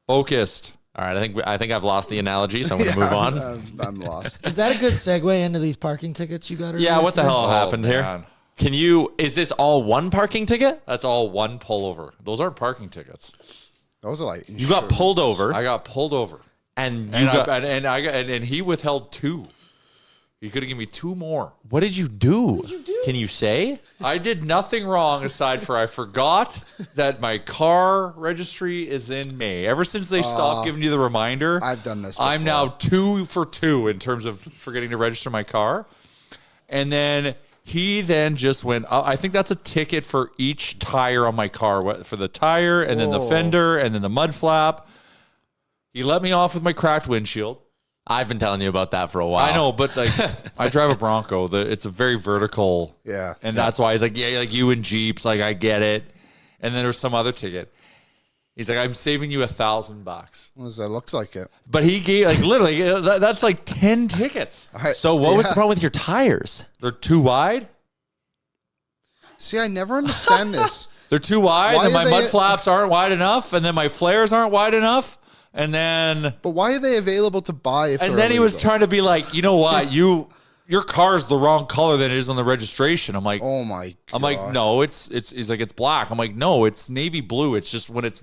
Focused. All right, I think I've lost the analogy, so I'm going to move on. I'm lost. Is that a good segue into these parking tickets you got? Yeah, what the hell happened here? Is this all one parking ticket? That's all one pullover. Those aren't parking tickets. Those are like insurance. You got pulled over. I got pulled over. And he withheld 2. He could have given me 2 more. What did you do? Can you say? I did nothing wrong aside for I forgot that my car registry is in May. Ever since they stopped giving you the reminder, I've done this before. I'm now 2 for 2 in terms of forgetting to register my car. And then he just went, I think that's a ticket for each tire on my car, for the tire and then the fender and then the mud flap. He let me off with my cracked windshield. I've been telling you about that for a while. I know, but like I drive a Bronco. It's a very vertical. Yeah. And that's why he's like, yeah, like you and Jeeps, like I get it. And then there's some other ticket. He's like, I'm saving you $1,000. Well, that looks like it. But he gave like literally that's like 10 tickets. So what was the problem with your tires? They're too wide. See, I never understand this. They're too wide, and my mud flaps aren't wide enough, and then my flares aren't wide enough. And then, but why are they available to buy? And then he was trying to be like, you know what, your car's the wrong color than it is on the registration. I'm like, oh my God. I'm like, no, he's like, it's black. I'm like, no, it's navy blue. It's just when it's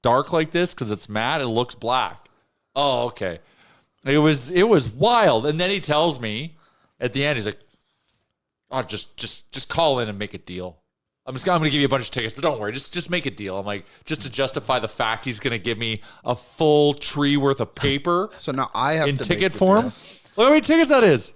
dark like this because it's matte, it looks black. Oh, okay. It was wild. And then he tells me at the end, he's like, oh, just call in and make a deal. I'm going to give you a bunch of tickets, but don't worry. Just make a deal. I'm like, just to justify the fact he's going to give me a full tree worth of paper. So now I have in to ticket form. Look how many tickets that is.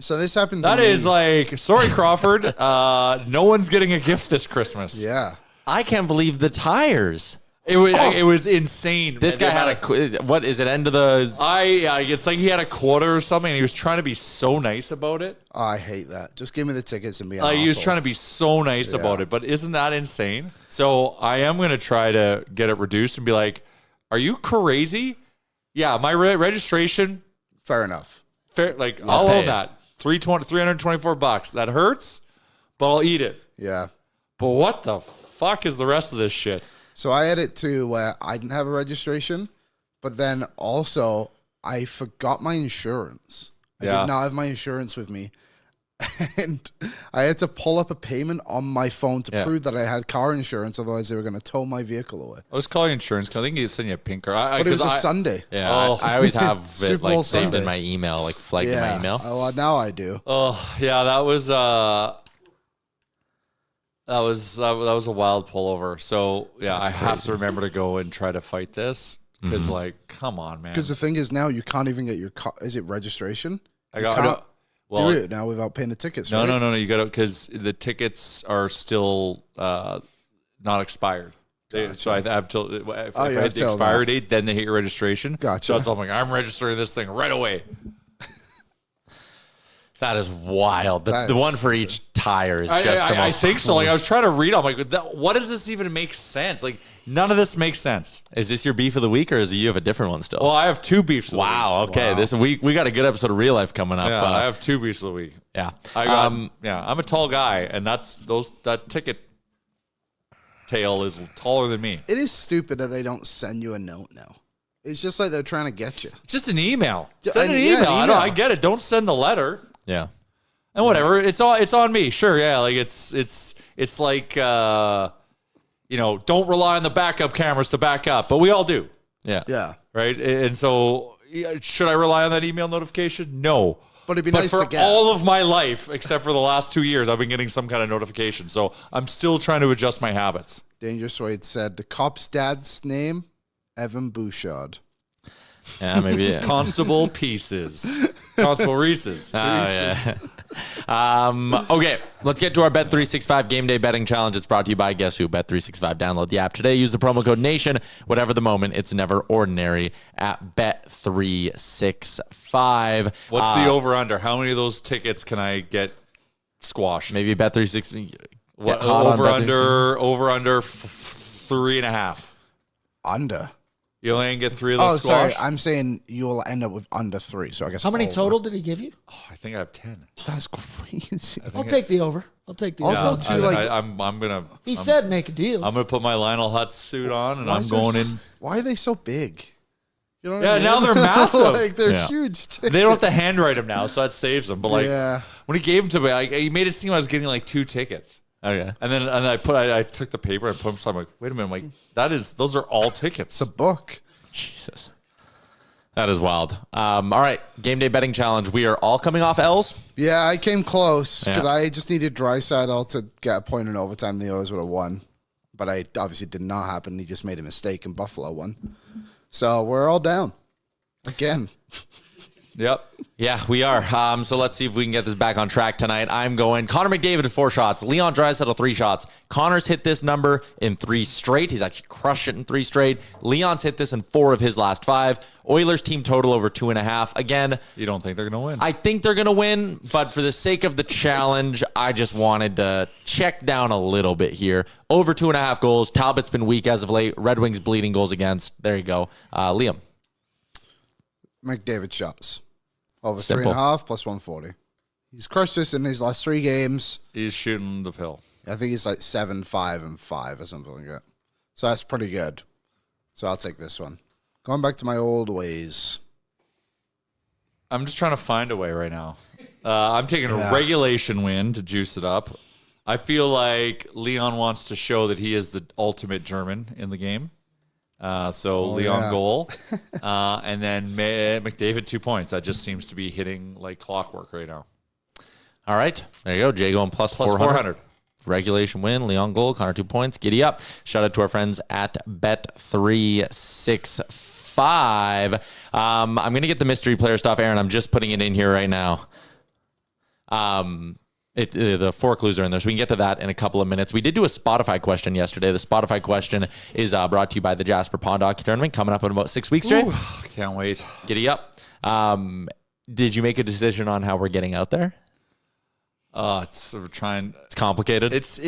So this happens. That is like, sorry, Crawford. No one's getting a gift this Christmas. Yeah. I can't believe the tires. It was insane. This guy had what is it? End of the. It's like he had a quota or something, and he was trying to be so nice about it. Oh, I hate that. Just give me the tickets and be an He was trying to be so nice about it, but isn't that insane? So I am going to try to get it reduced and be like, "Are you crazy?" Yeah, my registration. Fair enough. Fair, like I'll own that. $324. That hurts, but I'll eat it. Yeah. But what the fuck is the rest of this shit? So I had it to where I didn't have a registration, but then also I forgot my insurance. I did not have my insurance with me. And I had to pull up a payment on my phone to prove that I had car insurance. Otherwise, they were going to tow my vehicle away. I was calling insurance because I think he sent you a pink card. But it was a Sunday. Yeah, I always have it like saved in my email, like flagged in my email. Oh, well, now I do. Oh, yeah, that was a wild pullover. So yeah, I have to remember to go and try to fight this because, like, come on, man. Because the thing is, now you can't even get your car. Is it registration? Do it now without paying the tickets. No, right? no. You got to because the tickets are still not expired. Gotcha. So I have till if I hit the expiry date, then they hit your registration. Gotcha. So it's like I'm registering this thing right away. That is wild. The is one for each tire is just the most. I think so. Like I was trying to read. I'm like, what does this even make sense? Like none of this makes sense. Is this your beef of the week, or is you have a different one still? Well, I have 2 beefs. Of the wow. week. Okay. Wow. This we got a good episode of Real Life coming up. Yeah, I have 2 beefs of the week. Yeah. I got. I'm a tall guy, and that ticket tail is taller than me. It is stupid that they don't send you a note now. It's just like they're trying to get you. Just an email. Yeah, Send an yeah, email. an email. I get it. Don't send the letter. Yeah. And whatever. It's on me. Sure. Yeah. Like it's like don't rely on the backup cameras to back up, but we all do. Yeah. Yeah. Right. And so should I rely on that email notification? No. But it'd be nice for to get. all of my life, except for the last 2 years, I've been getting some kind of notification. So I'm still trying to adjust my habits. Dangerous Wade said the cop's dad's name, Evan Bouchard. Yeah. Maybe. Yeah. Constable Pieces. Constable Reese's. Yeah. Okay, let's get to our Bet365 Game Day betting challenge. It's brought to you by Guess Who? Bet365. Download the app today. Use the promo code NATION. Whatever the moment, it's never ordinary at Bet365. What's the over-under? How many of those tickets can I get squashed? Maybe Bet365. What, Get hot on over-under 3.5. Under. You only get 3 of Oh, those sorry. squashed? I'm saying you'll end up with under 3. So I guess How many over. total did he give you? Oh, I think I have 10. That's crazy. I'll take the over. I'll take the Also, over. too, like I'm gonna He said make a deal. I'm gonna put my Lionel Hutz suit on and why I'm is there going in. Why are they so big? You know what Yeah, I mean? now they're massive. Like they're Yeah. huge. They don't have to handwrite them now, so that saves them. But like Yeah. when he gave them to me, like, he made it seem I was getting like 2 tickets. Okay. And then I took the paper and put them. So I'm like, wait a minute, I'm like those are all tickets. It's a book. Jesus. That is wild. All right, Game Day betting challenge. We are all coming off L's. Yeah, I came close because Yeah. I just needed Draisaitl to get a point in overtime. The Oilers would have won, but I obviously did not happen. He just made a mistake and Buffalo won. So we're all down again. Yep. Yeah, we are. So let's see if we can get this back on track tonight. I'm going Connor McDavid 4 shots. Leon Draisaitl 3 shots. Connor's hit this number in 3 straight. He's actually crushed it in 3 straight. Leon's hit this in 4 of his last 5. Oilers team total over 2.5. Again, You don't think they're gonna win? I think they're going to win, but for the sake of the challenge, I just wanted to check down a little bit here. Over 2.5 goals. Talbot's been weak as of late. Red Wings bleeding goals against. There you go. Liam. McDavid shots over Simple. 3.5 plus 140. He's crushed this in his last 3 games. He's shooting the pill. I think he's like 7, 5, and 5 or something like that. So that's pretty good. So I'll take this one. Going back to my old ways. I'm just trying to find a way right now. I'm taking a regulation win to juice it up. I feel like Leon wants to show that he is the ultimate German in the game. Leon goal. And then McDavid 2 points. That just seems to be hitting like clockwork right now. All right. There you go. Jay going plus 400. Regulation win. Leon goal. Connor 2 points. Giddy up. Shout out to our friends at Bet365. I'm going to get the mystery player stuff, Aaron. I'm just putting it in here right now. The 4 clues are in there, so we can get to that in a couple of minutes. We did do a Spotify question yesterday. The Spotify question is brought to you by the Jasper Pond Hockey Tournament, coming up in about 6 weeks, Jay. Ooh, can't wait. Giddy up. Did you make a decision on how we're getting out there? It's trying. It's complicated. It's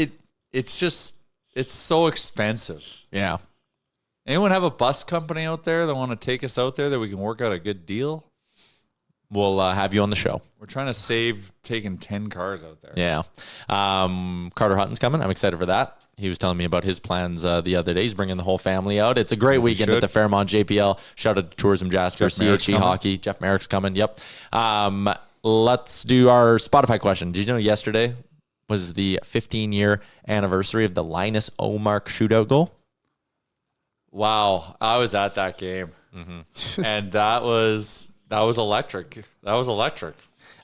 so expensive. Yeah. Anyone have a bus company out there that want to take us out there that we can work out a good deal? We'll have you on the show. We're trying to save taking 10 cars out there. Yeah. Carter Hutton's coming. I'm excited for that. He was telling me about his plans the other day. He's bringing the whole family out. It's a great weekend at the Fairmont JPL. Shout out to Tourism Jasper, CHE Hockey. Jeff Merrick's coming. Yep. Let's do our Spotify question. Did you know yesterday was the 15-year anniversary of the Linus Omark shootout goal? Wow. I was at that game. Mm-hmm. And that was electric. That was electric.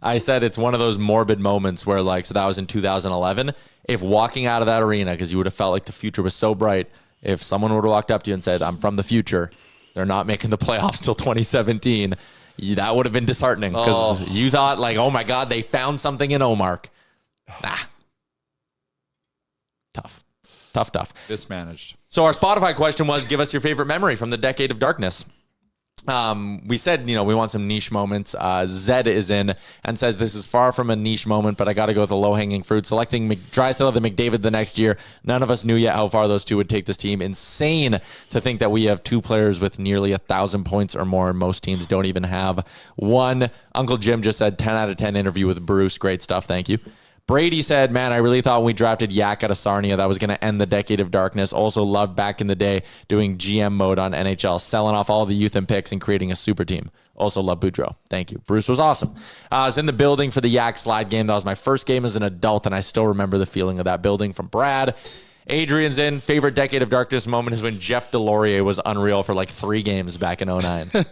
I said it's one of those morbid moments where, like, so that was in 2011. If walking out of that arena, because you would have felt like the future was so bright, if someone would have walked up to you and said, I'm from the future, they're not making the playoffs till 2017, that would have been disheartening because you thought, like, oh my God, they found something in Omark. Tough. Mismanaged. So our Spotify question was, give us your favorite memory from the decade of darkness. We said, we want some niche moments. Zed is in and says, this is far from a niche moment, but I got to go with the low-hanging fruit. Selecting Draisaitl and McDavid the next year. None of us knew yet how far those two would take this team. Insane to think that we have two players with nearly 1,000 points or more, and most teams don't even have one. Uncle Jim just said 10 out of 10 interview with Bruce. Great stuff. Thank you. Brady said, man, I really thought when we drafted Yak out of Sarnia, that was going to end the decade of darkness. Also loved back in the day doing GM mode on NHL, selling off all the youth and picks and creating a super team. Also love Boudreaux. Thank you. Bruce was awesome. I was in the building for the Yak slide game. That was my first game as an adult, and I still remember the feeling of that building. From Brad. Adrian's in. Favorite decade of darkness moment is when Jeff Delorier was unreal for like 3 games back in 2009.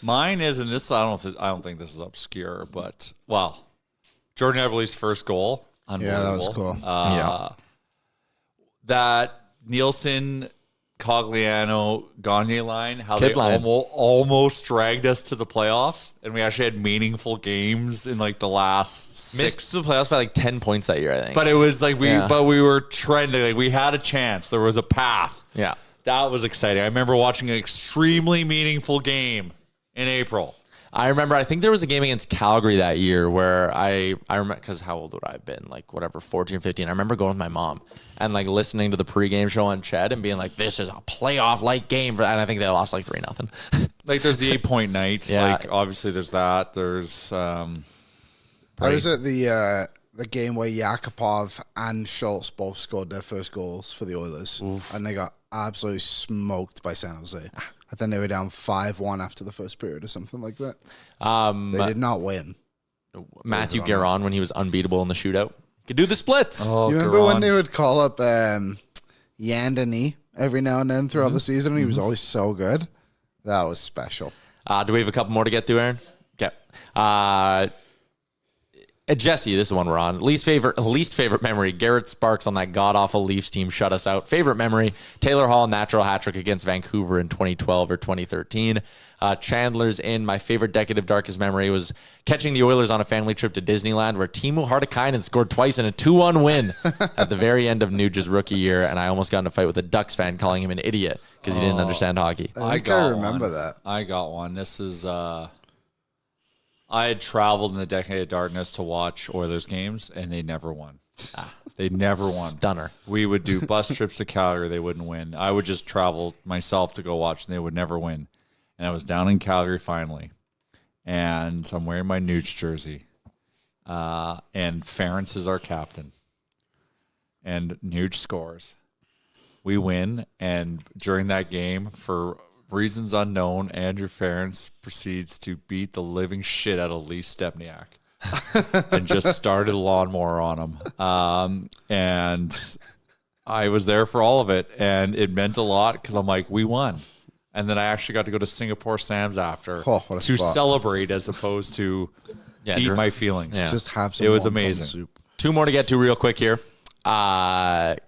Mine is, and this I don't think this is obscure, but wow. Jordan Eberle's first goal. Unbelievable. Yeah, that was cool. That Nielsen, Cogliano, Gagne line, how Kid they line. almost dragged us to the playoffs, and we actually had meaningful games in like the last 6. Missed the playoffs by like 10 points that year, I think. But it was like we were trending. Like we had a chance. There was a path. Yeah. That was exciting. I remember watching an extremely meaningful game in April. I remember, I think there was a game against Calgary that year where I remember, because how old would I have been? Like, whatever, 14, 15. I remember going with my mom and, like, listening to the pregame show on Ched and being like, this is a playoff-like game. And I think they lost, like, 3-0. Like, there's the 8-point night. Yeah. Like, obviously, there's that. There's... I was at the game where Yakupov and Schultz both scored their first goals for the Oilers. Oof. And they got absolutely smoked by San Jose. I think they were down 5-1 after the first period or something like that. They did not win. Matthew Guerin, when he was unbeatable in the shootout. Could do the splits. Oh, you remember when they would call up Yandany every now and then throughout the season? And he was always so good. That was special. Do we have a couple more to get through, Aaron? Okay. Jesse, this is the one we're on. Least favorite memory. Garrett Sparks on that god-awful Leafs team shut us out. Favorite memory, Taylor Hall natural hat trick against Vancouver in 2012 or 2013. Chandler's in. My favorite decade of darkest memory was catching the Oilers on a family trip to Disneyland where Timo Hartikainen scored twice in a 2-1 win at the very end of Nuge's rookie year, and I almost got in a fight with a Ducks fan calling him an idiot because he didn't understand hockey. I remember that. I got one. This is... I had traveled in the decade of darkness to watch Oilers games, and they never won. They never won. Stunner. We would do bus trips to Calgary. They wouldn't win. I would just travel myself to go watch, and they would never win. And I was down in Calgary finally, and I'm wearing my Nuge jersey, and Ferentz is our captain, and Nuge scores. We win, and during that game, for reasons unknown, Andrew Ferentz proceeds to beat the living shit out of Lee Stepniak and just started a lawnmower on him. And I was there for all of it, and it meant a lot because I'm like, we won. And then I actually got to go to Singapore Sam's after to celebrate as opposed to eat my feelings. Yeah. Just have some. It was amazing. Soup. 2 more to get to real quick here.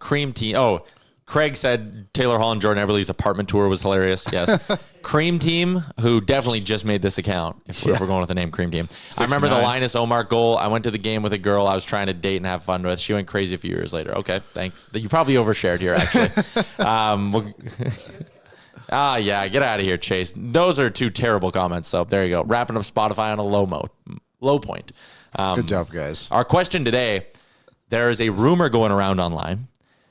Cream team. Oh, Craig said Taylor Hall and Jordan Eberle's apartment tour was hilarious. Yes. Cream Team, who definitely just made this account, if we're going with the name Cream Team. 69. I remember the Linus Omar goal. I went to the game with a girl I was trying to date and have fun with. She went crazy a few years later. Okay, thanks. You probably overshared here, actually. Yeah, get out of here, Chase. Those are 2 terrible comments, so there you go. Wrapping up Spotify on a low point. Good job, guys. Our question today, there is a rumor going around online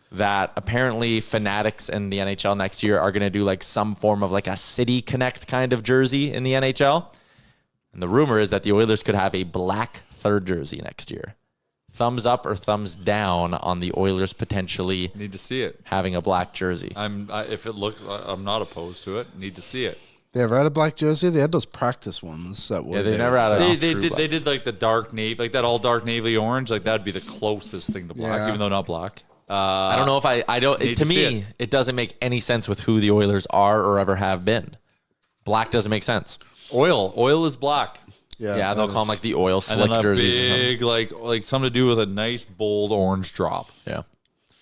that apparently Fanatics and the NHL next year are going to do like some form of like a City Connect kind of jersey in the NHL. And the rumor is that the Oilers could have a black third jersey next year. Thumbs up or thumbs down on the Oilers potentially Need to see it. having a black jersey? If it looks, I'm not opposed to it. Need to see it. They ever had a black jersey? They had those practice ones that were. Yeah, they never had a. They did like the dark navy, like that all dark navy orange. Like that'd be the closest thing to black, even though not black. I don't know if I don't. To me, it doesn't make any sense with who the Oilers are or ever have been. Black doesn't make sense. Oil is black. Yeah, they'll call them like the oil slick and then a jerseys. big like something to do with a nice bold orange drop. Yeah.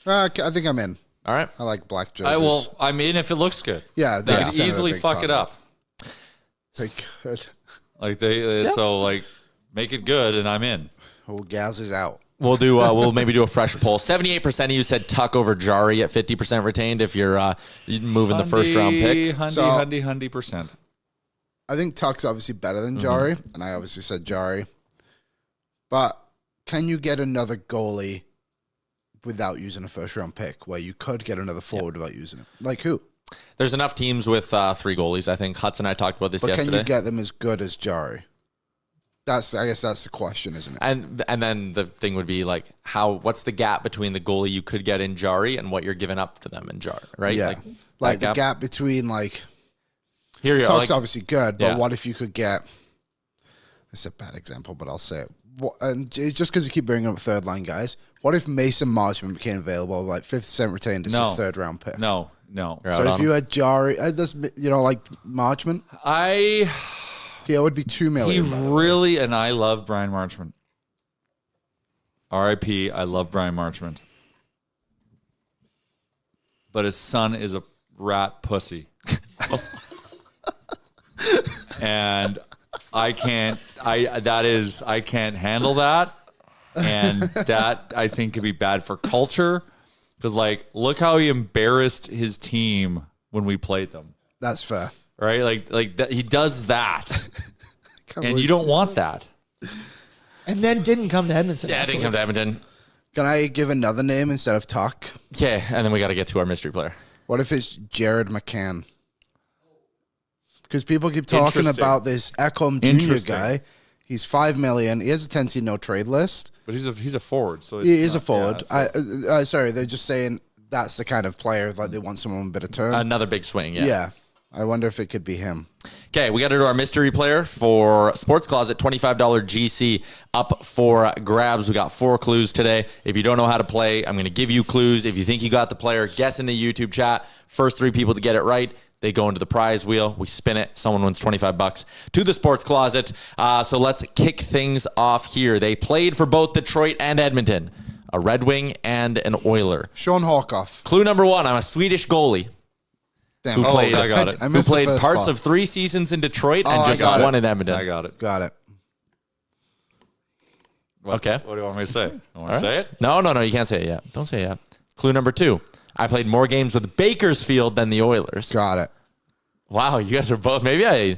I think I'm in. All right. I like black jerseys. I'm in if it looks good. Yeah, they could easily fuck it up. They could. Like so like make it good, and I'm in. Oh, Gaz is out. We'll maybe do a fresh poll. 78% of you said Tuck over Jari at 50% retained if you're moving the first round pick. Hundy percent. I think Tuck's obviously better than Jari, and I obviously said Jari. But can you get another goalie without using a first round pick, where you could get another forward without using it? Like who? There's enough teams with 3 goalies. I think Hudson and I talked about this yesterday. Can you get them as good as Jari? I guess that's the question, isn't it? And then the thing would be like, what's the gap between the goalie you could get in Jari and what you're giving up to them in Jari, right? Yeah, like the gap between here you Tuck's go. obviously good, but what if you could get? It's a bad example, but I'll say it. And just because you keep bringing up third line guys, what if Mason Marchman became available, like 50% retained as his third round pick? No. So if you had Jari, like Marchman, it would be $2 million. And I love Brian Marchment. R.I.P. I love Brian Marchment. But his son is a rat pussy. And I can't handle that. And that I think could be bad for culture. Because look how he embarrassed his team when we played them. That's fair. Right? Like that, he does that. And you don't want that. And then didn't come to Edmonton. Yeah, didn't come to Edmonton. Can I give another name instead of Tuck? Yeah, and then we got to get to our mystery player. What if it's Jared McCann? Because people keep talking about this Ekholm Jr. guy. He's $5 million. He has a 10-team no trade list. But he's a forward. So he is a forward. Yeah, sorry, they're just saying that's the kind of player they want someone with a bit of turn. Another big swing, yeah. Yeah. I wonder if it could be him. Okay, we got to do our mystery player for Sports Closet, $25 GC up for grabs. We got 4 clues today. If you don't know how to play, I'm going to give you clues. If you think you got the player, guess in the YouTube chat. First 3 people to get it right, they go into the prize wheel. We spin it. Someone wins $25 to the Sports Closet. So let's kick things off here. They played for both Detroit and Edmonton, a Red Wing and an Oiler. Sean Hawkoff. Clue number 1, I'm a Swedish goalie. Damn. Who played, I got it. Who played parts of 3 seasons in Detroit and just 1 in Edmonton. I got it. Got it. Okay. What do you want me to say? You want to say it? No, you can't say it yet. Don't say it yet. Clue number 2, I played more games with Bakersfield than the Oilers. Got it. Wow, you guys are both. Maybe I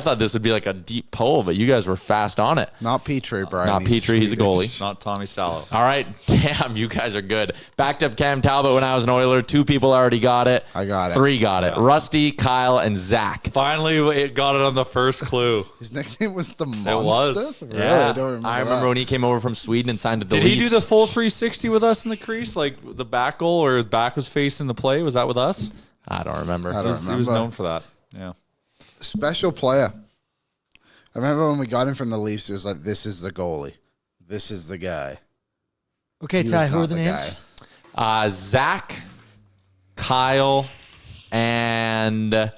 thought this would be like a deep poll, but you guys were fast on it. Not Petrie, Brian. Not Petrie, he's a goalie. Not Tommy Salo. All right, damn, you guys are good. Backed up Cam Talbot when I was an Oiler. 2 people already got it. I got it. 3 got it. Rusty, Kyle, and Zach. Finally, it got it on the first clue. His nickname was the Monster? It was. Really? Yeah, I remember when he came over from Sweden and signed with the Did Leafs. he do the full 360 with us in the crease? Like the back goal or his back was facing the play? Was that with us? I don't remember. I don't He was known for that. Yeah. Special player. I remember when we got him from the Leafs, it was like, this is the goalie. This is the guy. Okay, Ty, who are the names? Zach, Kyle, and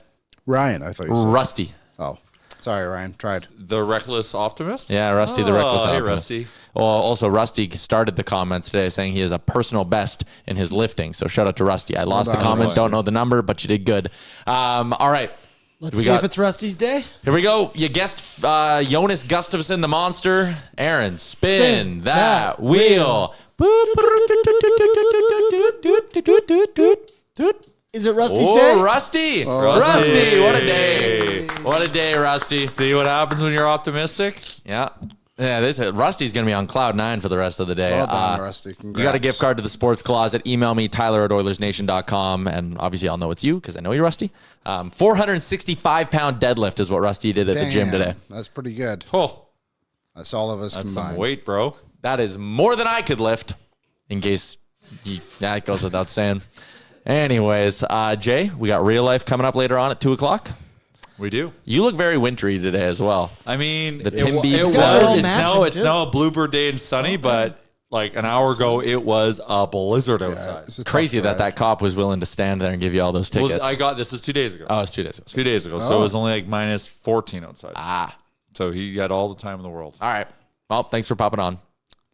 Ryan, I thought you said. Rusty. Oh, sorry, Ryan. Tried. The reckless optimist? Yeah, Rusty, the reckless Hey, optimist. Rusty. Well, also, Rusty started the comments today saying he has a personal best in his lifting. So shout out to Rusty. I lost the comment. Rusty. Don't know the number, but you did good. All right. Let's see if it's Rusty's day. Here we go. You guessed Jonas Gustafsson, the monster. Aaron, spin that wheel. Is it Rusty's day? Rusty. Rusty. Rusty. What a day. What a day, Rusty. See what happens when you're optimistic? Yeah. Yeah, Rusty's going to be on cloud 9 for the rest of the day. Well done, Rusty. Congrats. You got a gift card to the Sports Closet. Email me, Tyler@Oilersnation.com. And obviously, I'll know it's you because I know you're Rusty. 465-pound deadlift is what Rusty did at the gym today. That's pretty good. Oh, That's all of us that's combined. some weight, bro. That is more than I could lift, in case that goes without saying. Anyways, Jay, we got real life coming up later on at 2 o'clock. We do. You look very wintry today as well. I mean, The Tim Beef it was. sweater. It's now a bluebird day and sunny, but like an hour ago, it was a blizzard outside. It's a tough Crazy drive. that cop was willing to stand there and give you all those tickets. Well, this is 2 days ago. Oh, it's 2 days ago. 2 days ago. So it was only like minus 14 outside. Ah. So he had all the time in the world. All right. Well, thanks for popping on.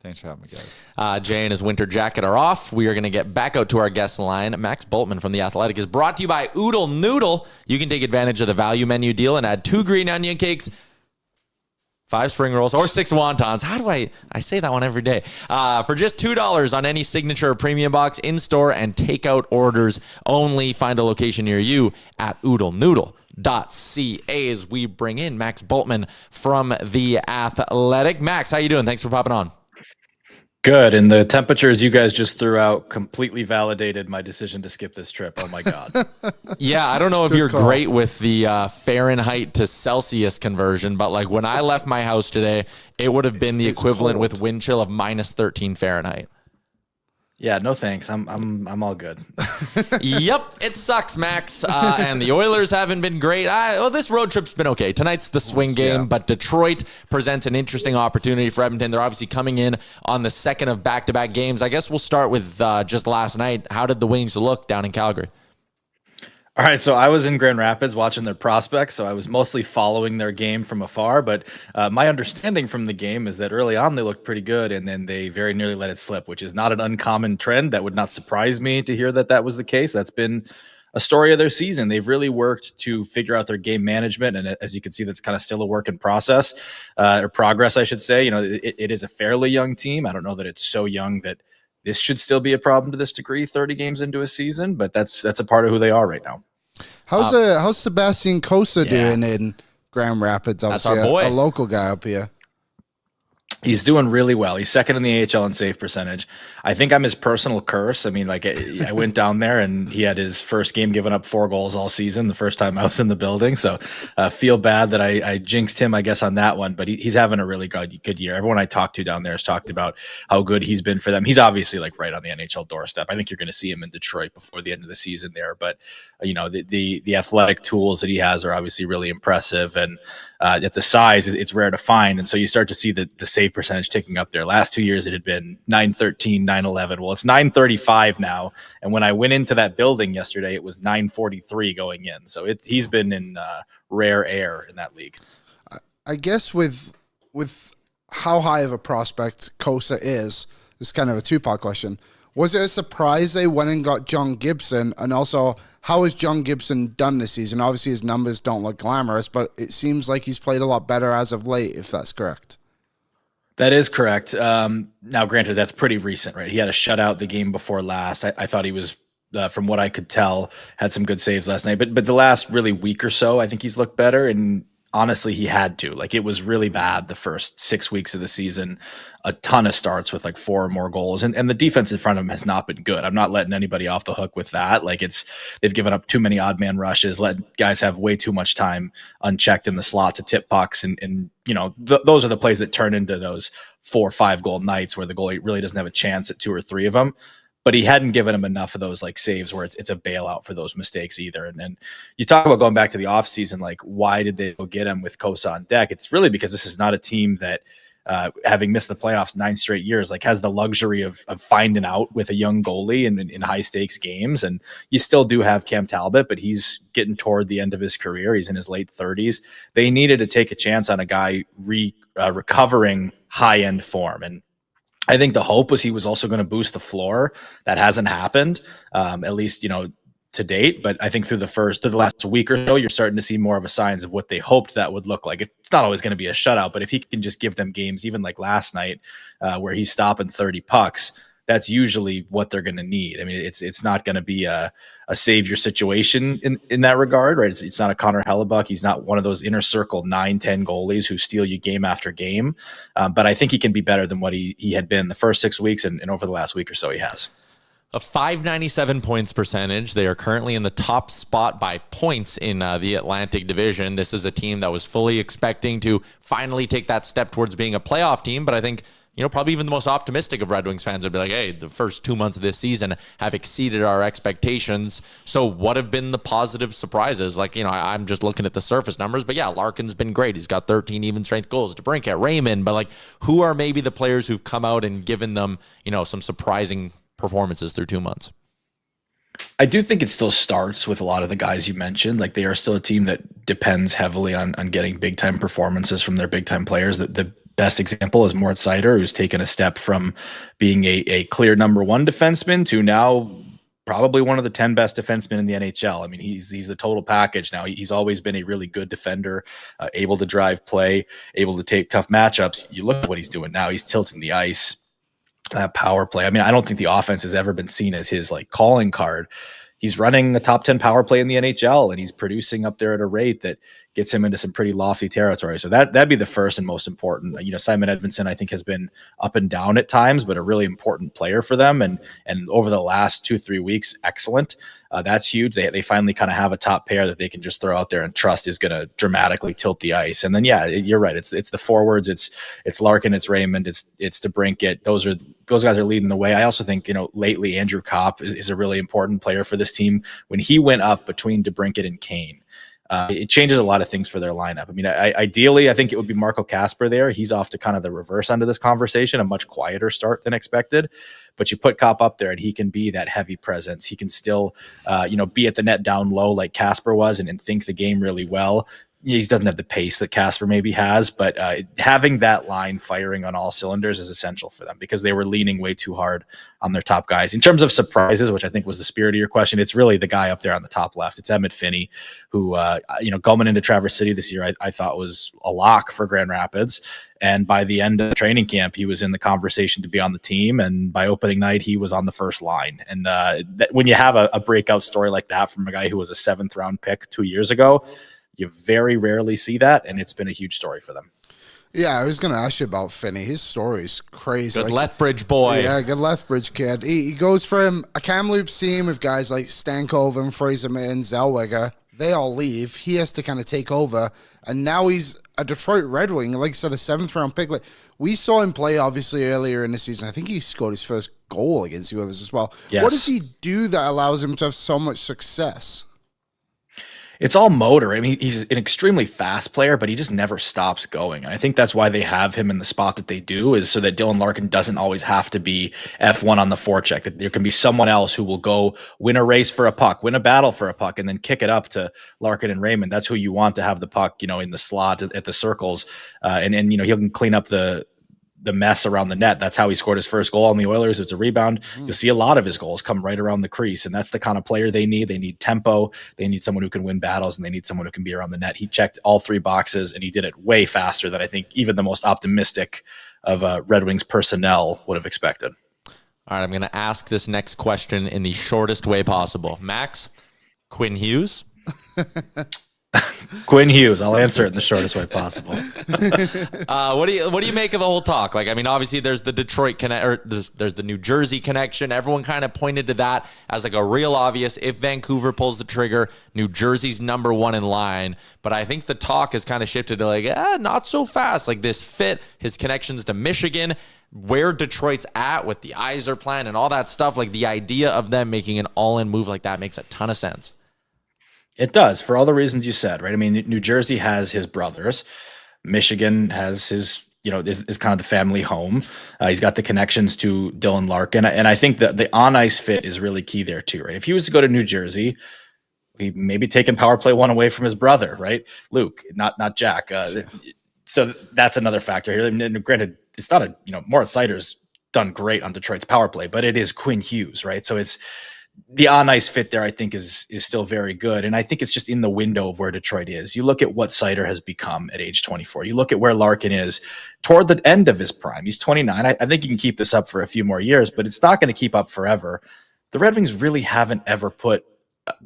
Thanks for having me, guys. Jay and his winter jacket are off. We are going to get back out to our guest line. Max Bultman from The Athletic is brought to you by Oodle Noodle. You can take advantage of the value menu deal and add 2 green onion cakes 5 spring rolls or 6 wontons. How do I say that one every day? For just $2 on any signature or premium box, in-store and takeout orders only. Find a location near you at oodlenoodle.ca as we bring in Max Bultman from The Athletic. Max, how you doing? Thanks for popping on. Good. And the temperatures you guys just threw out completely validated my decision to skip this trip. Oh, my God. Yeah, I don't know if you're great with the Fahrenheit to Celsius conversion, but like when I left my house today, it would have been the equivalent with wind chill of minus 13 Fahrenheit. Yeah, no thanks. I'm all good. Yep, it sucks, Max. And the Oilers haven't been great. Well, this road trip's been okay. Tonight's the swing game, but Detroit presents an interesting opportunity for Edmonton. They're obviously coming in on the second of back-to-back games. I guess we'll start with just last night. How did the Wings look down in Calgary? All right, so I was in Grand Rapids watching their prospects, so I was mostly following their game from afar. But my understanding from the game is that early on they looked pretty good, and then they very nearly let it slip, which is not an uncommon trend. That would not surprise me to hear that was the case. That's been a story of their season. They've really worked to figure out their game management, and as you can see, that's kind of still a work in process, or progress, I should say. You know, it is a fairly young team. I don't know that it's so young that this should still be a problem to this degree 30 games into a season, but that's a part of who they are right now. How's Sebastian Cossa doing in Grand Rapids? Obviously, that's our boy. A local guy up here. He's doing really well. He's second in the AHL in save percentage. I think I'm his personal curse. I mean, like I went down there and he had his first game giving up 4 goals all season, the first time I was in the building. So feel bad that I jinxed him, I guess, on that one. But he's having a really good year. Everyone I talked to down there has talked about how good he's been for them. He's obviously like right on the NHL doorstep. I think you're going to see him in Detroit before the end of the season there. But, you know, the athletic tools that he has are obviously really impressive. And at the size, it's rare to find. And so you start to see the save percentage ticking up there. Last 2 years, it had been 913, 911. Well, it's 935 now. And when I went into that building yesterday, it was 943 going in. So he's been in rare air in that league. I guess with how high of a prospect Cossa is, it's kind of a two-part question. Was it a surprise they went and got John Gibson? And also, how has John Gibson done this season? Obviously, his numbers don't look glamorous, but it seems like he's played a lot better as of late, if that's correct. That is correct. Now, granted, that's pretty recent, right? He had a shutout the game before last. I thought he was, from what I could tell, had some good saves last night. But the last really week or so, I think he's looked better. And honestly, he had to. Like, it was really bad the first 6 weeks of the season. A ton of starts with like 4 or more goals. And the defense in front of him has not been good. I'm not letting anybody off the hook with that. Like, they've given up too many odd man rushes, let guys have way too much time unchecked in the slot to tip pucks. And you know, those are the plays that turn into those 4 or 5 goal nights where the goalie really doesn't have a chance at 2 or 3 of them. But he hadn't given him enough of those like saves where it's a bailout for those mistakes either. And you talk about going back to the offseason, like why did they go get him with Cossa on deck? It's really because this is not a team that, having missed the playoffs 9 straight years, like has the luxury of finding out with a young goalie in high stakes games. And you still do have Cam Talbot, but he's getting toward the end of his career. He's in his late 30s. They needed to take a chance on a guy recovering high end form. And I think the hope was he was also going to boost the floor. That hasn't happened, at least, you know, to date. But I think through the last week or so, you're starting to see more of a signs of what they hoped that would look like. It's not always going to be a shutout, but if he can just give them games, even like last night, where he's stopping 30 pucks, that's usually what they're going to need. I mean, it's not going to be a savior situation in that regard, right? It's not a Connor Hellebuck. He's not one of those inner circle 9-10 goalies who steal you game after game. But I think he can be better than what he had been the first 6 weeks and over the last week or so he has. A .597 points percentage. They are currently in the top spot by points in the Atlantic Division. This is a team that was fully expecting to finally take that step towards being a playoff team, but I think, you know, probably even the most optimistic of Red Wings fans would be like, hey, the first 2 months of this season have exceeded our expectations. So what have been the positive surprises? Like, you know, I'm just looking at the surface numbers, but yeah, Larkin's been great. He's got 13 even strength goals. DeBrincat, Raymond, but like, who are maybe the players who've come out and given them, you know, some surprising performances through 2 months? I do think it still starts with a lot of the guys you mentioned. Like, they are still a team that depends heavily on getting big time performances from their big time players. The best example is Moritz Seider, who's taken a step from being a clear number 1 defenseman to now probably one of the 10 best defensemen in the NHL. I mean, he's the total package now. He's always been a really good defender, able to drive play, able to take tough matchups. You look at what he's doing now. He's tilting the ice, power play. I mean, I don't think the offense has ever been seen as his like calling card. He's running a top 10 power play in the NHL, and he's producing up there at a rate that gets him into some pretty lofty territory. So that'd be the first and most important. You know, Simon Edvinsson, I think, has been up and down at times, but a really important player for them. And over the last 2-3 weeks, excellent. That's huge. They finally kind of have a top pair that they can just throw out there and trust is going to dramatically tilt the ice. And then, yeah, you're right. It's the forwards. It's Larkin. It's Raymond. It's DeBrincat. Those guys are leading the way. I also think, you know, lately Andrew Kopp is a really important player for this team. When he went up between DeBrincat and Kane, it changes a lot of things for their lineup. I mean, ideally, I think it would be Marco Kasper there. He's off to kind of the reverse end of this conversation, a much quieter start than expected. But you put Kopp up there, and he can be that heavy presence. He can still, be at the net down low like Kasper was, and think the game really well. He doesn't have the pace that Kasper maybe has, but having that line firing on all cylinders is essential for them because they were leaning way too hard on their top guys. In terms of surprises, which I think was the spirit of your question, it's really the guy up there on the top left. It's Emmett Finney, who, going into Traverse City this year, I thought was a lock for Grand Rapids. And by the end of training camp, he was in the conversation to be on the team. And by opening night, he was on the first line. And when you have a breakout story like that from a guy who was a 7th round pick 2 years ago, you very rarely see that, and it's been a huge story for them. Yeah, I was going to ask you about Finney. His story is crazy. Good Lethbridge boy. Yeah, good Lethbridge kid. He goes from a Kamloops team with guys like Stankoven, Fraser Mitten, Zellweger. They all leave. He has to kind of take over, and now he's a Detroit Red Wing, like I said, a 7th round pick. Like, we saw him play, obviously, earlier in the season. I think he scored his first goal against the Oilers as well. Yes. What does he do that allows him to have so much success? It's all motor. I mean, he's an extremely fast player, but he just never stops going. And I think that's why they have him in the spot that they do, is so that Dylan Larkin doesn't always have to be F1 on the forecheck, that there can be someone else who will go win a race for a puck, win a battle for a puck, and then kick it up to Larkin and Raymond. That's who you want to have the puck, in the slot at the circles. And he can clean up the mess around the net. That's how he scored his first goal on the Oilers. It's a rebound. You'll see a lot of his goals come right around the crease, and that's the kind of player they need. They need tempo. They need someone who can win battles, and they need someone who can be around the net. He checked all 3 boxes, and he did it way faster than I think even the most optimistic of Red Wings personnel would have expected. All right, I'm going to ask this next question in the shortest way possible. Max, Quinn Hughes? Quinn Hughes. I'll answer it in the shortest way possible. What do you make of the whole talk? Like, I mean, obviously there's the Detroit there's the New Jersey connection. Everyone kind of pointed to that as like a real obvious. If Vancouver pulls the trigger, New Jersey's number 1 in line. But I think the talk has kind of shifted to like, not so fast. Like this fit, his connections to Michigan, where Detroit's at with the Yzer plan and all that stuff. Like the idea of them making an all-in move like that makes a ton of sense. It does, for all the reasons you said, right? I mean, New Jersey has his brothers. Michigan has his, is kind of the family home. He's got the connections to Dylan Larkin. And I think that the on-ice fit is really key there too, right? If he was to go to New Jersey, he maybe taking power play 1 away from his brother, right? Luke, not Jack. So that's another factor here. And granted, it's not Moritz Seider's done great on Detroit's power play, but it is Quinn Hughes, right? So it's the on-ice fit there, I think, is still very good. And I think it's just in the window of where Detroit is. You look at what Seider has become at age 24. You look at where Larkin is toward the end of his prime. He's 29. I think he can keep this up for a few more years, but it's not going to keep up forever. The Red Wings really haven't ever put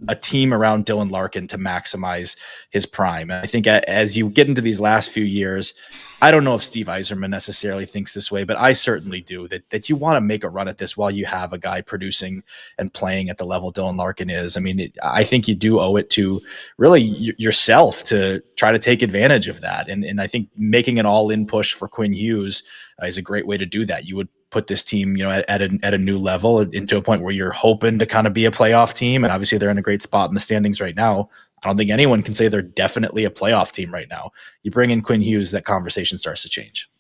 a team around Dylan Larkin to maximize his prime. And I think as you get into these last few years, I don't know if Steve Yzerman necessarily thinks this way, but I certainly do, that you want to make a run at this while you have a guy producing and playing at the level Dylan Larkin is. I mean, I think you do owe it to really yourself to try to take advantage of that. And I think making an all-in push for Quinn Hughes is a great way to do that. You would put this team, at a new level, into a point where you're hoping to kind of be a playoff team. And obviously they're in a great spot in the standings right now. I don't think anyone can say they're definitely a playoff team right now. You bring in Quinn Hughes, that conversation starts to change.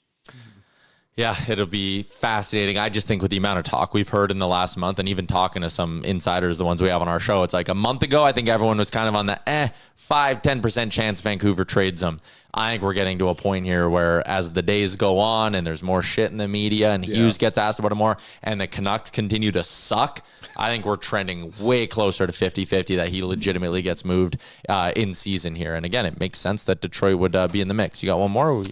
Yeah, it'll be fascinating. I just think with the amount of talk we've heard in the last month, and even talking to some insiders, the ones we have on our show, it's like a month ago, I think everyone was kind of on the 5-10% chance Vancouver trades him. I think we're getting to a point here where as the days go on and there's more shit in the media and Hughes gets asked about it more and the Canucks continue to suck, I think we're trending way closer to 50-50 that he legitimately gets moved in season here. And again, it makes sense that Detroit would be in the mix. You got one more?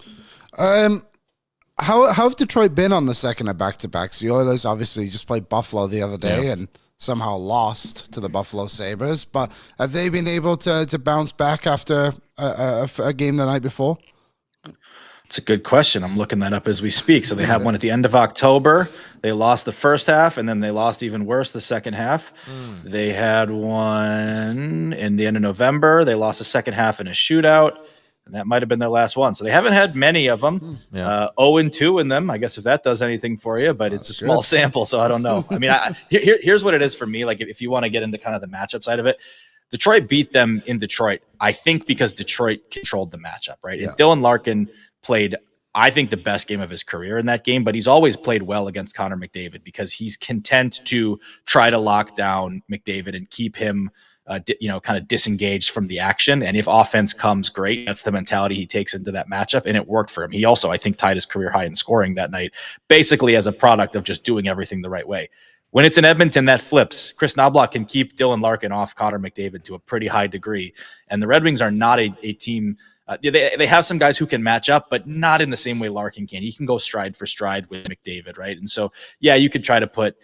How have Detroit been on the second of back-to-backs? The Oilers obviously just played Buffalo the other day and somehow lost to the Buffalo Sabres. But have they been able to bounce back after a game the night before? It's a good question. I'm looking that up as we speak. So they had one at the end of October. They lost the first half, and then they lost even worse the second half. They had one in the end of November. They lost the second half in a shootout. And that might have been their last one. So they haven't had many of them. 0-2 in them, I guess, if that does anything for you, but it's a small sample, so I don't know. I mean, here's what it is for me. Like, if you want to get into kind of the matchup side of it, Detroit beat them in Detroit, I think, because Detroit controlled the matchup, right? And Dylan Larkin played, I think, the best game of his career in that game, but he's always played well against Connor McDavid because he's content to try to lock down McDavid and keep him kind of disengaged from the action. And if offense comes, great. That's the mentality he takes into that matchup. And it worked for him. He also, I think, tied his career high in scoring that night, basically as a product of just doing everything the right way. When it's in Edmonton, that flips. Chris Knobloch can keep Dylan Larkin off Connor McDavid to a pretty high degree. And the Red Wings are not a team. They have some guys who can match up, but not in the same way Larkin can. He can go stride for stride with McDavid, right? And so, yeah, you could try to put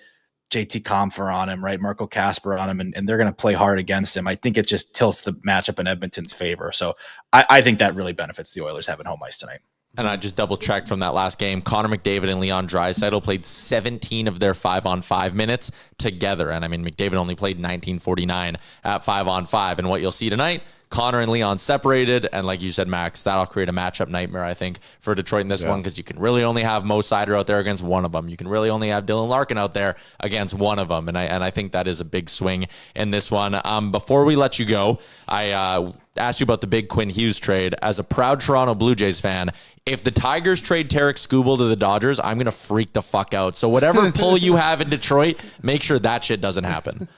JT Compher on him, right? Marco Casper on him, and they're going to play hard against him. I think it just tilts the matchup in Edmonton's favor. So I think that really benefits the Oilers having home ice tonight. And I just double-checked from that last game. Connor McDavid and Leon Draisaitl played 17 of their 5-on-5 minutes together. And, I mean, McDavid only played 1949 at 5-on-5. And what you'll see tonight, Connor and Leon separated, and like you said, Max, that'll create a matchup nightmare, I think, for Detroit in this one, because you can really only have Mo Seider out there against one of them. You can really only have Dylan Larkin out there against one of them, and I think that is a big swing in this one. Before we let you go, I asked you about the big Quinn Hughes trade. As a proud Toronto Blue Jays fan, if the Tigers trade Tarek Skubal to the Dodgers, I'm going to freak the fuck out. So whatever pull you have in Detroit, make sure that shit doesn't happen.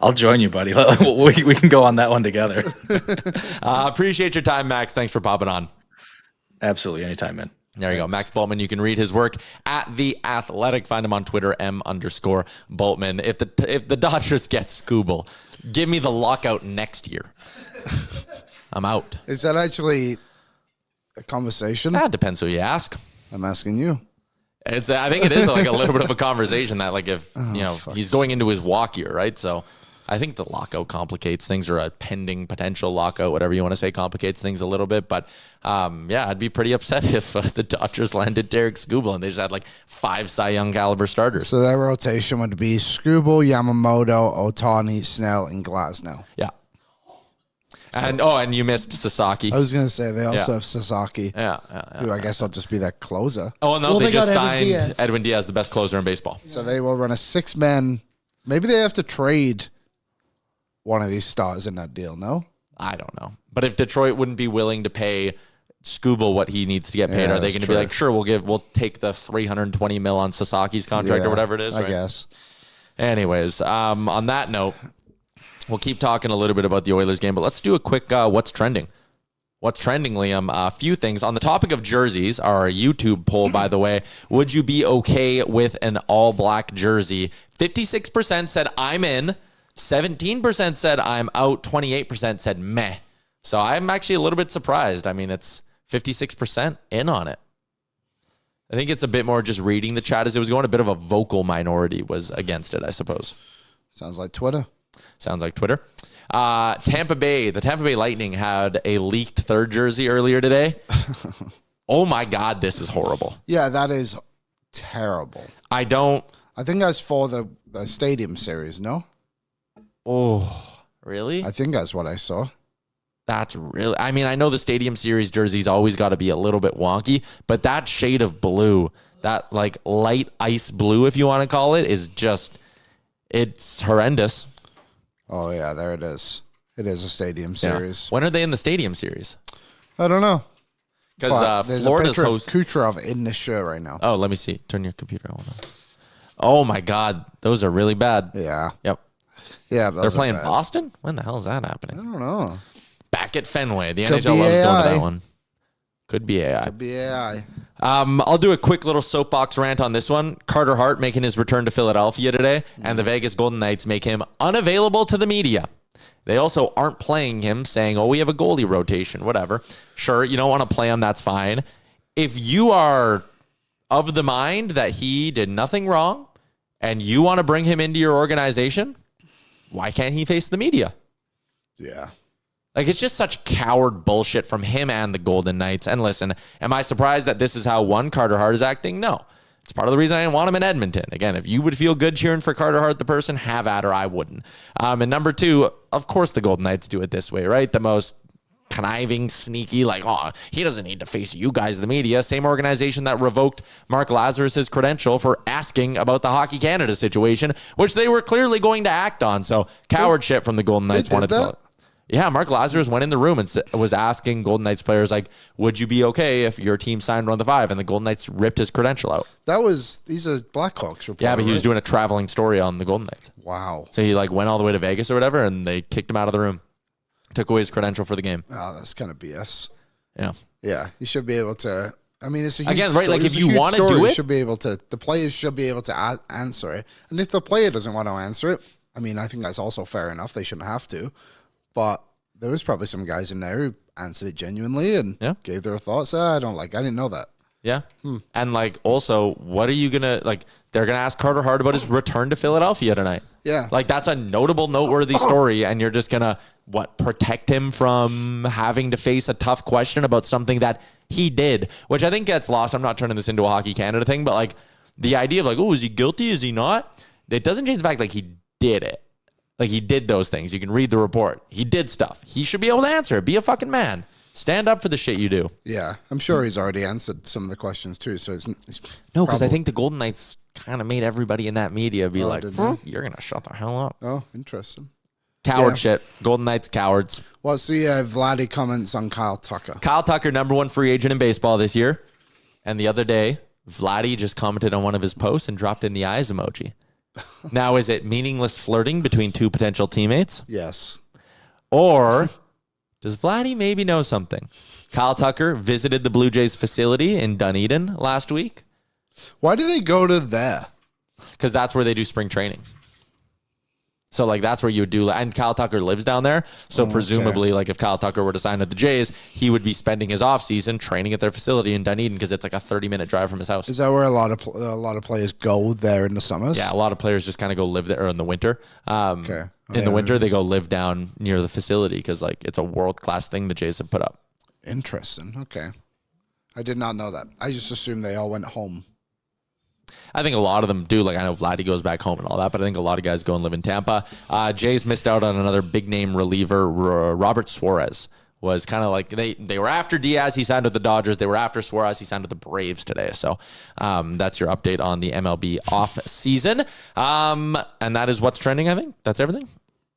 I'll join you, buddy. We can go on that one together. Appreciate your time, Max. Thanks for popping on. Absolutely. Anytime, man. There you go. Max Bultman. You can read his work at The Athletic. Find him on Twitter, _Bultman. If the Dodgers get Skubal, give me the lockout next year. I'm out. Is that actually a conversation? That depends who you ask. I'm asking you. I think it is like a little bit of a conversation that, like, if he's going into his walk year, right? So I think the lockout complicates things, or a pending potential lockout, whatever you want to say, complicates things a little bit. But I'd be pretty upset if the Dodgers landed Tarek Skubal and they just had like 5 Cy Young caliber starters. So their rotation would be Skubal, Yamamoto, Ohtani, Snell, and Glasnow. Yeah. And you missed Sasaki. I was going to say they also have Sasaki. Who I guess will just be that closer. Oh, no, they just signed Edwin Diaz, the best closer in baseball. So they will run a 6-man. Maybe they have to trade one of these stars in that deal, no? I don't know. But if Detroit wouldn't be willing to pay Skubal what he needs to get paid, are they going to be like, sure, we'll take the $320 million on Sasaki's contract or whatever it is? I guess. Anyways, on that note, we'll keep talking a little bit about the Oilers game, but let's do a quick what's trending. What's trending, Liam? A few things. On the topic of jerseys, our YouTube poll, by the way, would you be okay with an all-black jersey? 56% said I'm in. 17% said I'm out. 28% said meh. So I'm actually a little bit surprised. I mean, it's 56% in on it. I think it's a bit more just reading the chat as it was going. A bit of a vocal minority was against it, I suppose. Sounds like Twitter. The Tampa Bay Lightning had a leaked third jersey earlier today. Oh my God, this is horrible. Yeah, that is terrible. I think that's for the Stadium Series, no? Oh, really? I think that's what I saw. That's really, I mean, I know the Stadium Series jersey's always got to be a little bit wonky, but that shade of blue, that like light ice blue, if you want to call it, is just, it's horrendous. Oh, yeah, there it is. It is a Stadium Series. When are they in the Stadium Series? I don't know. Because there's Florida's a picture host. of Kucherov in this shirt right now. Oh, let me see. Turn your computer on. Oh my God, those are really bad. Yeah. Yep. Yeah. They're playing Boston? When the hell is that I happening? don't know. Back at Fenway. The Could NHL be loves going to AI. that one. Could be AI. Could be AI. I'll do a quick little soapbox rant on this one. Carter Hart making his return to Philadelphia today, and the Vegas Golden Knights make him unavailable to the media. They also aren't playing him, saying, oh, we have a goalie rotation, whatever. Sure, you don't want to play him, that's fine. If you are of the mind that he did nothing wrong and you want to bring him into your organization, why can't he face the media? Yeah. Like, it's just such coward bullshit from him and the Golden Knights. And listen, am I surprised that this is how Carter Hart is acting? No. It's part of the reason I didn't want him in Edmonton. Again, if you would feel good cheering for Carter Hart, the person, have at her. I wouldn't. And number two, of course the Golden Knights do it this way, right? The most conniving, sneaky, like, oh, he doesn't need to face you guys, the media. Same organization that revoked Mark Lazarus' credential for asking about the Hockey Canada situation, which they were clearly going to act on. So coward shit from the Golden Knights wanted to call it. Yeah, Mark Lazarus went in the room and was asking Golden Knights players, like, would you be okay if your team signed 1 of the 5? And the Golden Knights ripped his credential out. These are Blackhawks reporter. Yeah, but he was doing a traveling story on the Golden Knights. Wow. So he went all the way to Vegas or whatever, and they kicked him out of the room. Took away his credential for the game. Oh, that's kind of BS. Yeah. Yeah, you should be able to. I mean, it's a huge Again, right, story. like, if you want to do it, should be able to. The players should be able to answer it. And if the player doesn't want to answer it, I mean, I think that's also fair enough. They shouldn't have to. But there was probably some guys in there who answered it genuinely and gave their thoughts. I didn't know that. Yeah. And also, what are you going to, they're going to ask Carter Hart about his return to Philadelphia tonight. Yeah. That's a noteworthy story. And you're just going to, protect him from having to face a tough question about something that he did, which I think gets lost. I'm not turning this into a Hockey Canada thing, but the idea of oh, is he guilty? Is he not? It doesn't change the fact he did it. He did those things. You can read the report. He did stuff. He should be able to answer it. Be a fucking man. Stand up for the shit you do. Yeah, I'm sure he's already answered some of the questions too. So it's no, because I think the Golden Knights kind of made everybody in that media be you're going to shut the hell up. Oh, interesting. Coward shit. Golden Knights cowards. What's the Vladdy comments on Kyle Tucker? Kyle Tucker, #1 free agent in baseball this year. And the other day, Vladdy just commented on one of his posts and dropped in the eyes emoji. Now, is it meaningless flirting between two potential teammates? Yes. Or does Vladdy maybe know something? Kyle Tucker visited the Blue Jays facility in Dunedin last week. Why do they go to there? Because that's where they do spring training. So, that's where you would do, and Kyle Tucker lives down there. So, presumably, if Kyle Tucker were to sign with the Jays, he would be spending his offseason training at their facility in Dunedin because it's a 30-minute drive from his house. Is that where a lot of players go there in the summers? Yeah, a lot of players just kind of go live there in the winter. In the winter, they go live down near the facility because, it's a world-class thing the Jays have put up. Interesting. Okay. I did not know that. I just assumed they all went home. I think a lot of them do. I know Vladdy goes back home and all that, but I think a lot of guys go and live in Tampa. Jays missed out on another big-name reliever. Robert Suarez was kind of they were after Diaz. He signed with the Dodgers. They were after Suarez. He signed with the Braves today. So that's your update on the MLB off season. And that is what's trending, I think. That's everything?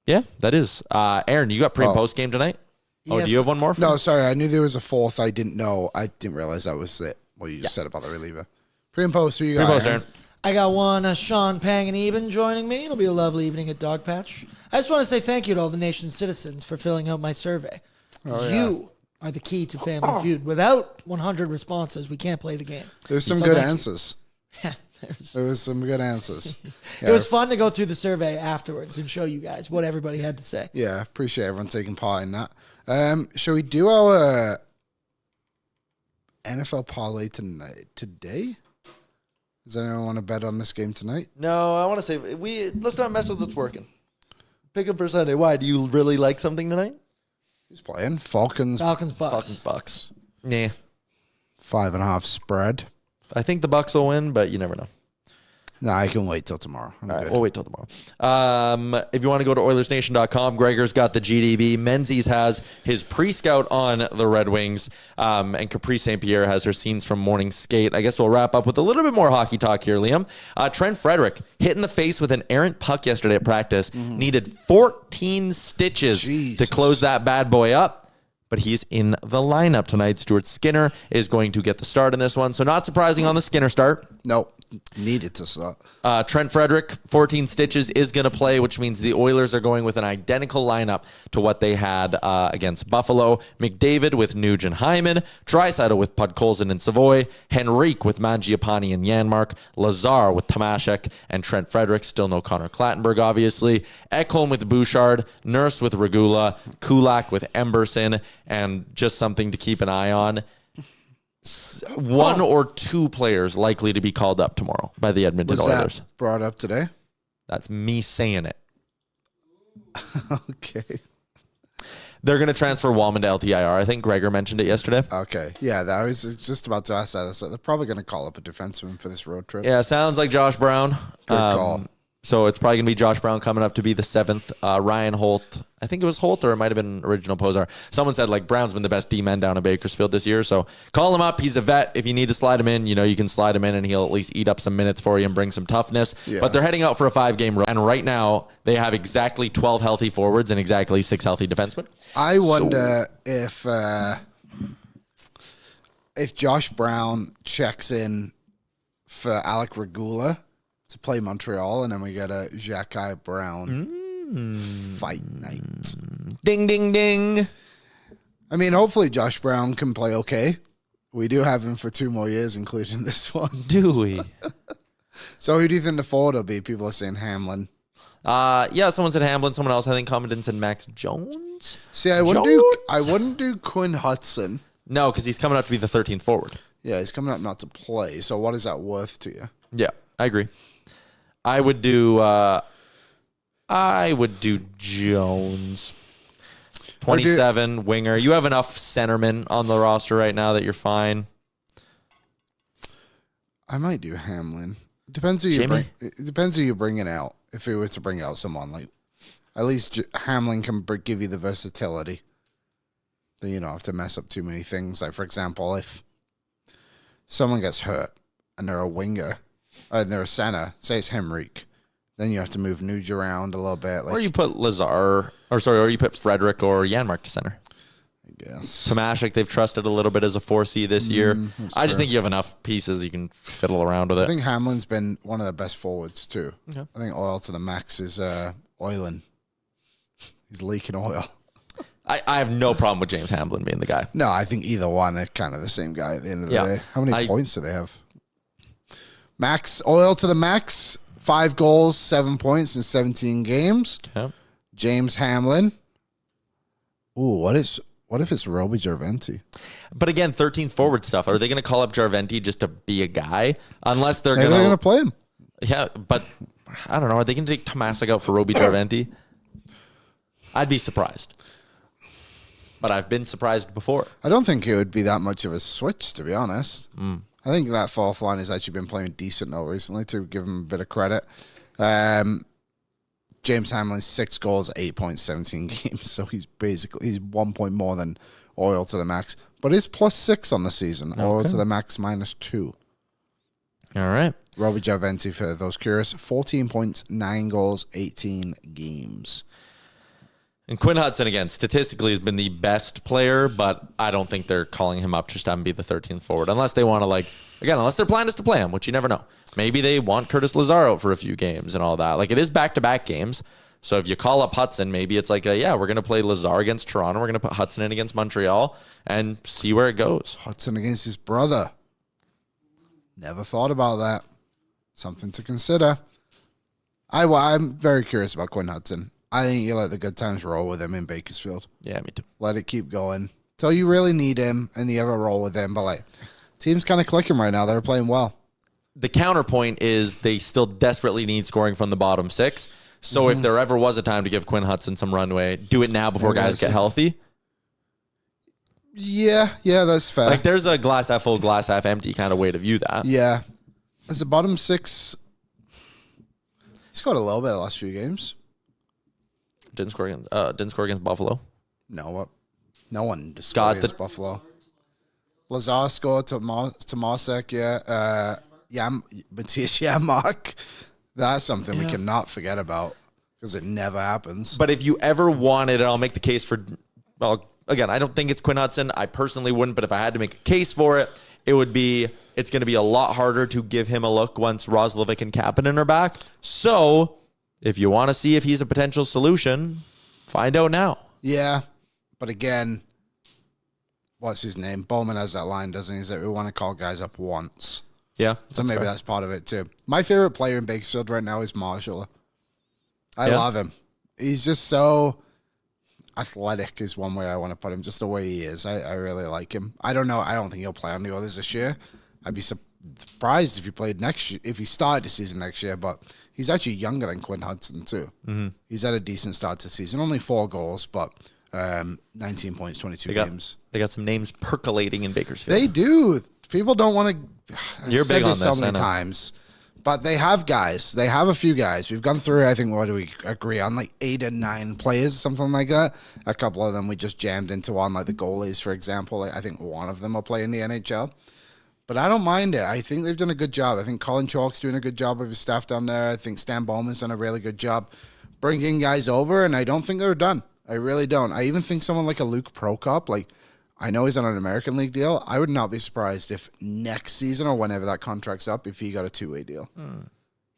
Yeah, that is. Aaron, you got pre- and post-game tonight? Yes. Oh, do you have one more? No, sorry. I knew there was a fourth. I didn't know. I didn't realize that was it. What you just said about the reliever. Pre and post, who you got? Pre-post, Aaron. I got one, Sean Pang and Eben joining me. It'll be a lovely evening at Dog Patch. I just want to say thank you to all the nation's citizens for filling out my survey. You are the key to Family Feud. Without 100 responses, we can't play the game. There's some good answers. There was some good answers. It was fun to go through the survey afterwards and show you guys what everybody had to say. Yeah, appreciate everyone taking part in that. Shall we do our NFL parlay today? Does anyone want to bet on this game tonight? No, I want to say let's not mess with what's working. Pick them for Sunday. Why? Do you really like something tonight? Who's playing? Falcons, Bucks. Nah. 5.5 spread. I think the Bucks will win, but you never know. No, I can wait till tomorrow. All right, we'll wait till tomorrow. If you want to go to Oilersnation.com, Gregor's got the GDB. Menzies has his pre-scout on the Red Wings. And Capri St. Pierre has her scenes from morning skate. I guess we'll wrap up with a little bit more hockey talk here, Liam. Trent Frederick hit in the face with an errant puck yesterday at practice. Needed 14 stitches to close that bad boy up. but he's in the lineup tonight. Stuart Skinner is going to get the start in this one. So not surprising on the Skinner start. Nope. Needed to start. Trent Frederick, 14 stitches, is going to play, which means the Oilers are going with an identical lineup to what they had against Buffalo. McDavid with Nugent Hyman, Draisaitl with Podkolzin and Savoy, Henrique with Mangiapane and Janmark, Lazar with Tomashek and Trent Frederick. Still no Connor Clattenburg, obviously. Ekholm with Bouchard, Nurse with Regula, Kulak with Emberson, and just something to keep an eye on. One or two players likely to be called up tomorrow by the Edmonton Oilers. That brought up today? That's me saying it. Okay. They're going to transfer Wallman to LTIR. I think Gregor mentioned it yesterday. Okay. Yeah, I was just about to ask that. So they're probably going to call up a defenseman for this road trip. Yeah, sounds like Josh Brown. Good call. So it's probably going to be Josh Brown coming up to be the 7th. Ryan Holt, I think it was Holt, or it might have been original Posar. Someone said, like, Brown's been the best D-man down in Bakersfield this year. So call him up. He's a vet. If you need to slide him in, you can slide him in, and he'll at least eat up some minutes for you and bring some toughness. Yeah. But they're heading out for a 5-game run. And right now, they have exactly 12 healthy forwards and exactly 6 healthy defensemen. I wonder if Josh Brown checks in for Alec Regula to play Montreal, and then we get a Jacques Brown fight night. Ding, ding, ding. I mean, hopefully Josh Brown can play okay. We do have him for 2 more years, including this one. Do we? So who do you think the forward will be? People are saying Hamlin. Yeah, someone said Hamlin. Someone else, I think, commented and said Max Jones. See, I wouldn't do Quinn Hudson. No, because he's coming up to be the 13th forward. Yeah, he's coming up not to play. So what is that worth to you? Yeah, I agree. I would do Jones. 27 winger. You have enough centermen on the roster right now that you're fine. I might do Hamlin. Depends who you bring. It depends who you're bringing out. If it was to bring out someone like, at least Hamlin can give you the versatility. Then you don't have to mess up too many things. Like, for example, if someone gets hurt and they're a winger and they're a center, say it's Henrique, then you have to move Nuge around a little bit. Like, or you put or you put Frederick or Janmark to center. I guess. Tomashek, they've trusted a little bit as a 4C this year. I just think you have enough pieces you can fiddle around with it. I think Hamlin's been one of the best forwards too. Okay. I think oil to the max is oiling. He's leaking oil. I have no problem with James Hamlin being the guy. No, I think either one, they're kind of the same guy at the end of the day. How many points do they have? Max, oil to the max, 5 goals, 7 points in 17 games. Okay. James Hamlin. Ooh, what if it's Roby Jarventi? But again, 13th forward stuff. Are they going to call up Jarventi just to be a guy? Unless they're going to play him. Yeah, but I don't know. Are they going to take Tomasic out for Roby Jarventi? I'd be surprised. But I've been surprised before. I don't think it would be that much of a switch, to be honest. I think that fourth line has actually been playing decent now recently, to give him a bit of credit. James Hamlin, 6 goals, 8 points, 17 games. So he's 1 point more than oil to the max. But he's +6 on the season. Okay. Oil to the max -2. All right. Robbie Jarventi, for those curious, 14 points, 9 goals, 18 games. And Quinn Hudson, again, statistically has been the best player, but I don't think they're calling him up just to have him be the 13th forward. Unless they want to, unless their plan is to play him, which you never know. Maybe they want Curtis Lazar out for a few games and all that. Like, it is back-to-back games. So if you call up Hudson, maybe it's like, we're going to play Lazar against Toronto. We're going to put Hudson in against Montreal and see where it goes. Hudson against his brother. Never thought about that. Something to consider. I'm very curious about Quinn Hudson. I think you let the good times roll with him in Bakersfield. Yeah, me too. Let it keep going till you really need him, and you ever roll with him. But team's kind of clicking right now. They're playing well. The counterpoint is they still desperately need scoring from the bottom 6. So if there ever was a time to give Quinn Hudson some runway, do it now before guys get healthy. Yeah, that's fair. Like, there's a glass half full, glass half empty kind of way to view that. Yeah. As the bottom 6, he's got a little bit the last few games. Didn't score against Buffalo. No one scored against Buffalo. Lazar scored to Masek, Matthias Janmark. That's something we cannot forget about because it never happens. But if you ever wanted, and I'll make the case for, I'll again, I don't think it's Quinn Hudson. I personally wouldn't, but if I had to make a case for it, it's going to be a lot harder to give him a look once Roslovic and Kapanen are back. So if you want to see if he's a potential solution, find out now. Yeah, but again, what's his name? Bowman has that line, doesn't he? Is that we want to call guys up once. Yeah. So maybe that's part of it too. My favorite player in Bakersfield right now is Marshall. I love him. He's just so athletic is one way I want to put him, just the way he is. I really like him. I don't know. I don't think he'll play on the Oilers this year. I'd be surprised if he played next year, if he started the season next year, but he's actually younger than Quinn Hudson too. Mm-hmm. He's had a decent start to the season. Only 4 goals, but 19 points, 22 games. They got some names percolating in Bakersfield. They do. People don't want to. You're big on this so many times. But they have guys. They have a few guys. We've gone through, I think, what do we agree on? Like 8 and 9 players, something like that. A couple of them we just jammed into on, like the goalies, for example. Like, I think one of them will play in the NHL. But I don't mind it. I think they've done a good job. I think Colin Chalk's doing a good job with his staff down there. I think Stan Bowman's done a really good job bringing guys over, and I don't think they're done. I really don't. I even think someone like a Luke Prokop, like, I know he's on an American League deal. I would not be surprised if next season or whenever that contract's up, if he got a 2-way deal.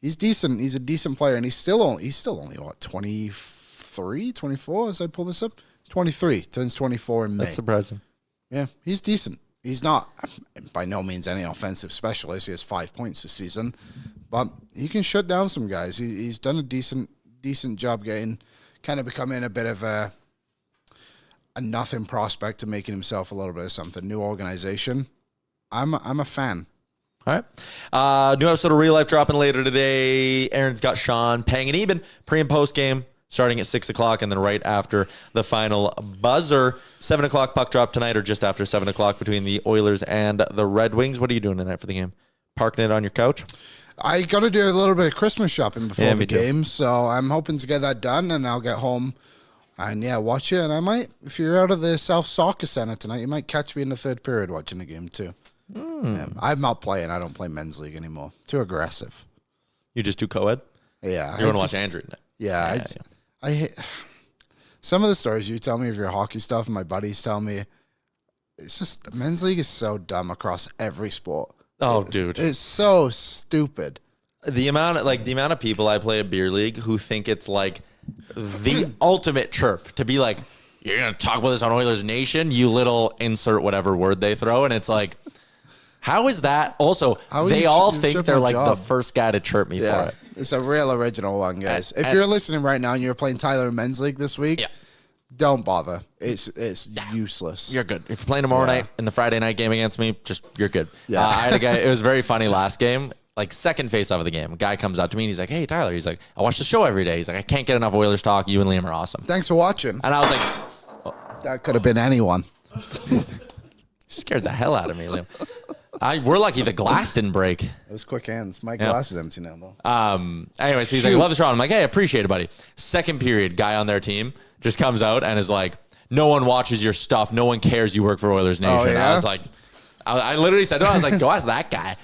He's decent. He's a decent player, and he's still only what, 23, 24 as I pull this up? 23. Turns 24 in May. That's surprising. Yeah, he's decent. He's not by no means any offensive specialist. He has 5 points this season, but he can shut down some guys. He's done a decent job becoming a bit of a nothing prospect to making himself a little bit of something. New organization. I'm a fan. All right. New episode of Real Life dropping later today. Aaron's got Sean, Pang, and Eben pre and post game starting at 6 o'clock, and then right after the final buzzer. 7 o'clock puck drop tonight, or just after 7 o'clock between the Oilers and the Red Wings. What are you doing tonight for the game? Parking it on your couch? I got to do a little bit of Christmas shopping before the game, so I'm hoping to get that done, and I'll get home and, watch it. And I might, if you're out of the South Soccer Center tonight, you might catch me in the third period watching the game too. Yeah, I'm not playing. I don't play men's league anymore. Too aggressive. You just do co-ed? Yeah. You want to watch Andrew tonight? Yeah. I hate some of the stories you tell me of your hockey stuff and my buddies tell me. It's just, men's league is so dumb across every sport. Oh, dude. It's so stupid. The amount of people I play a beer league who think it's like the ultimate chirp to be like, you're going to talk about this on Oilers Nation, you little insert whatever word they throw. And it's like, how is that? Also, they all think they're like the first guy to chirp me for it. It's a real original one, guys. If you're listening right now and you're playing Tyler in men's league this week, don't bother. It's useless. You're good. If you're playing tomorrow night in the Friday night game against me, you're good. Yeah. I had a guy, it was very funny last game. Like second face off of the game, a guy comes up to me and he's like, "Hey Tyler," he's like, "I watch the show every day." He's like, "I can't get enough Oilers talk. You and Liam are awesome." Thanks for watching. And I was like, that could have been anyone. Scared the hell out of me, Liam. We're lucky the glass didn't break. It was quick hands. My glass is empty now, though. Anyways, he's like, "Love the show." I'm like, "Hey, appreciate it, buddy." Second period, guy on their team just comes out and is like, "No one watches your stuff. No one cares you work for Oilers Nation." Oh, yeah? I was like, I literally said, "No," I was like, "Go ask that guy."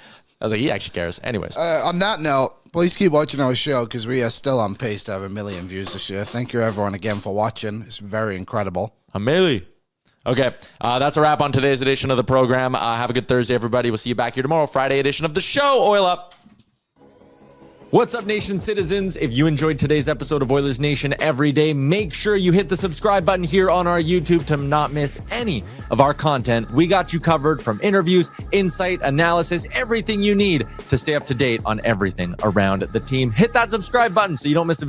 I was like, he actually cares. Anyways. On that note, please keep watching our show because we are still on pace to have 1 million views this year. Thank you, everyone, again for watching. It's very incredible. Amelie. Okay, that's a wrap on today's edition of the program. Have a good Thursday, everybody. We'll see you back here tomorrow, Friday edition of the show. Oil up. What's up, Nation citizens? If you enjoyed today's episode of Oilers Nation every day, make sure you hit the subscribe button here on our YouTube to not miss any of our content. We got you covered from interviews, insight, analysis, everything you need to stay up to date on everything around the team. Hit that subscribe button so you don't miss a video.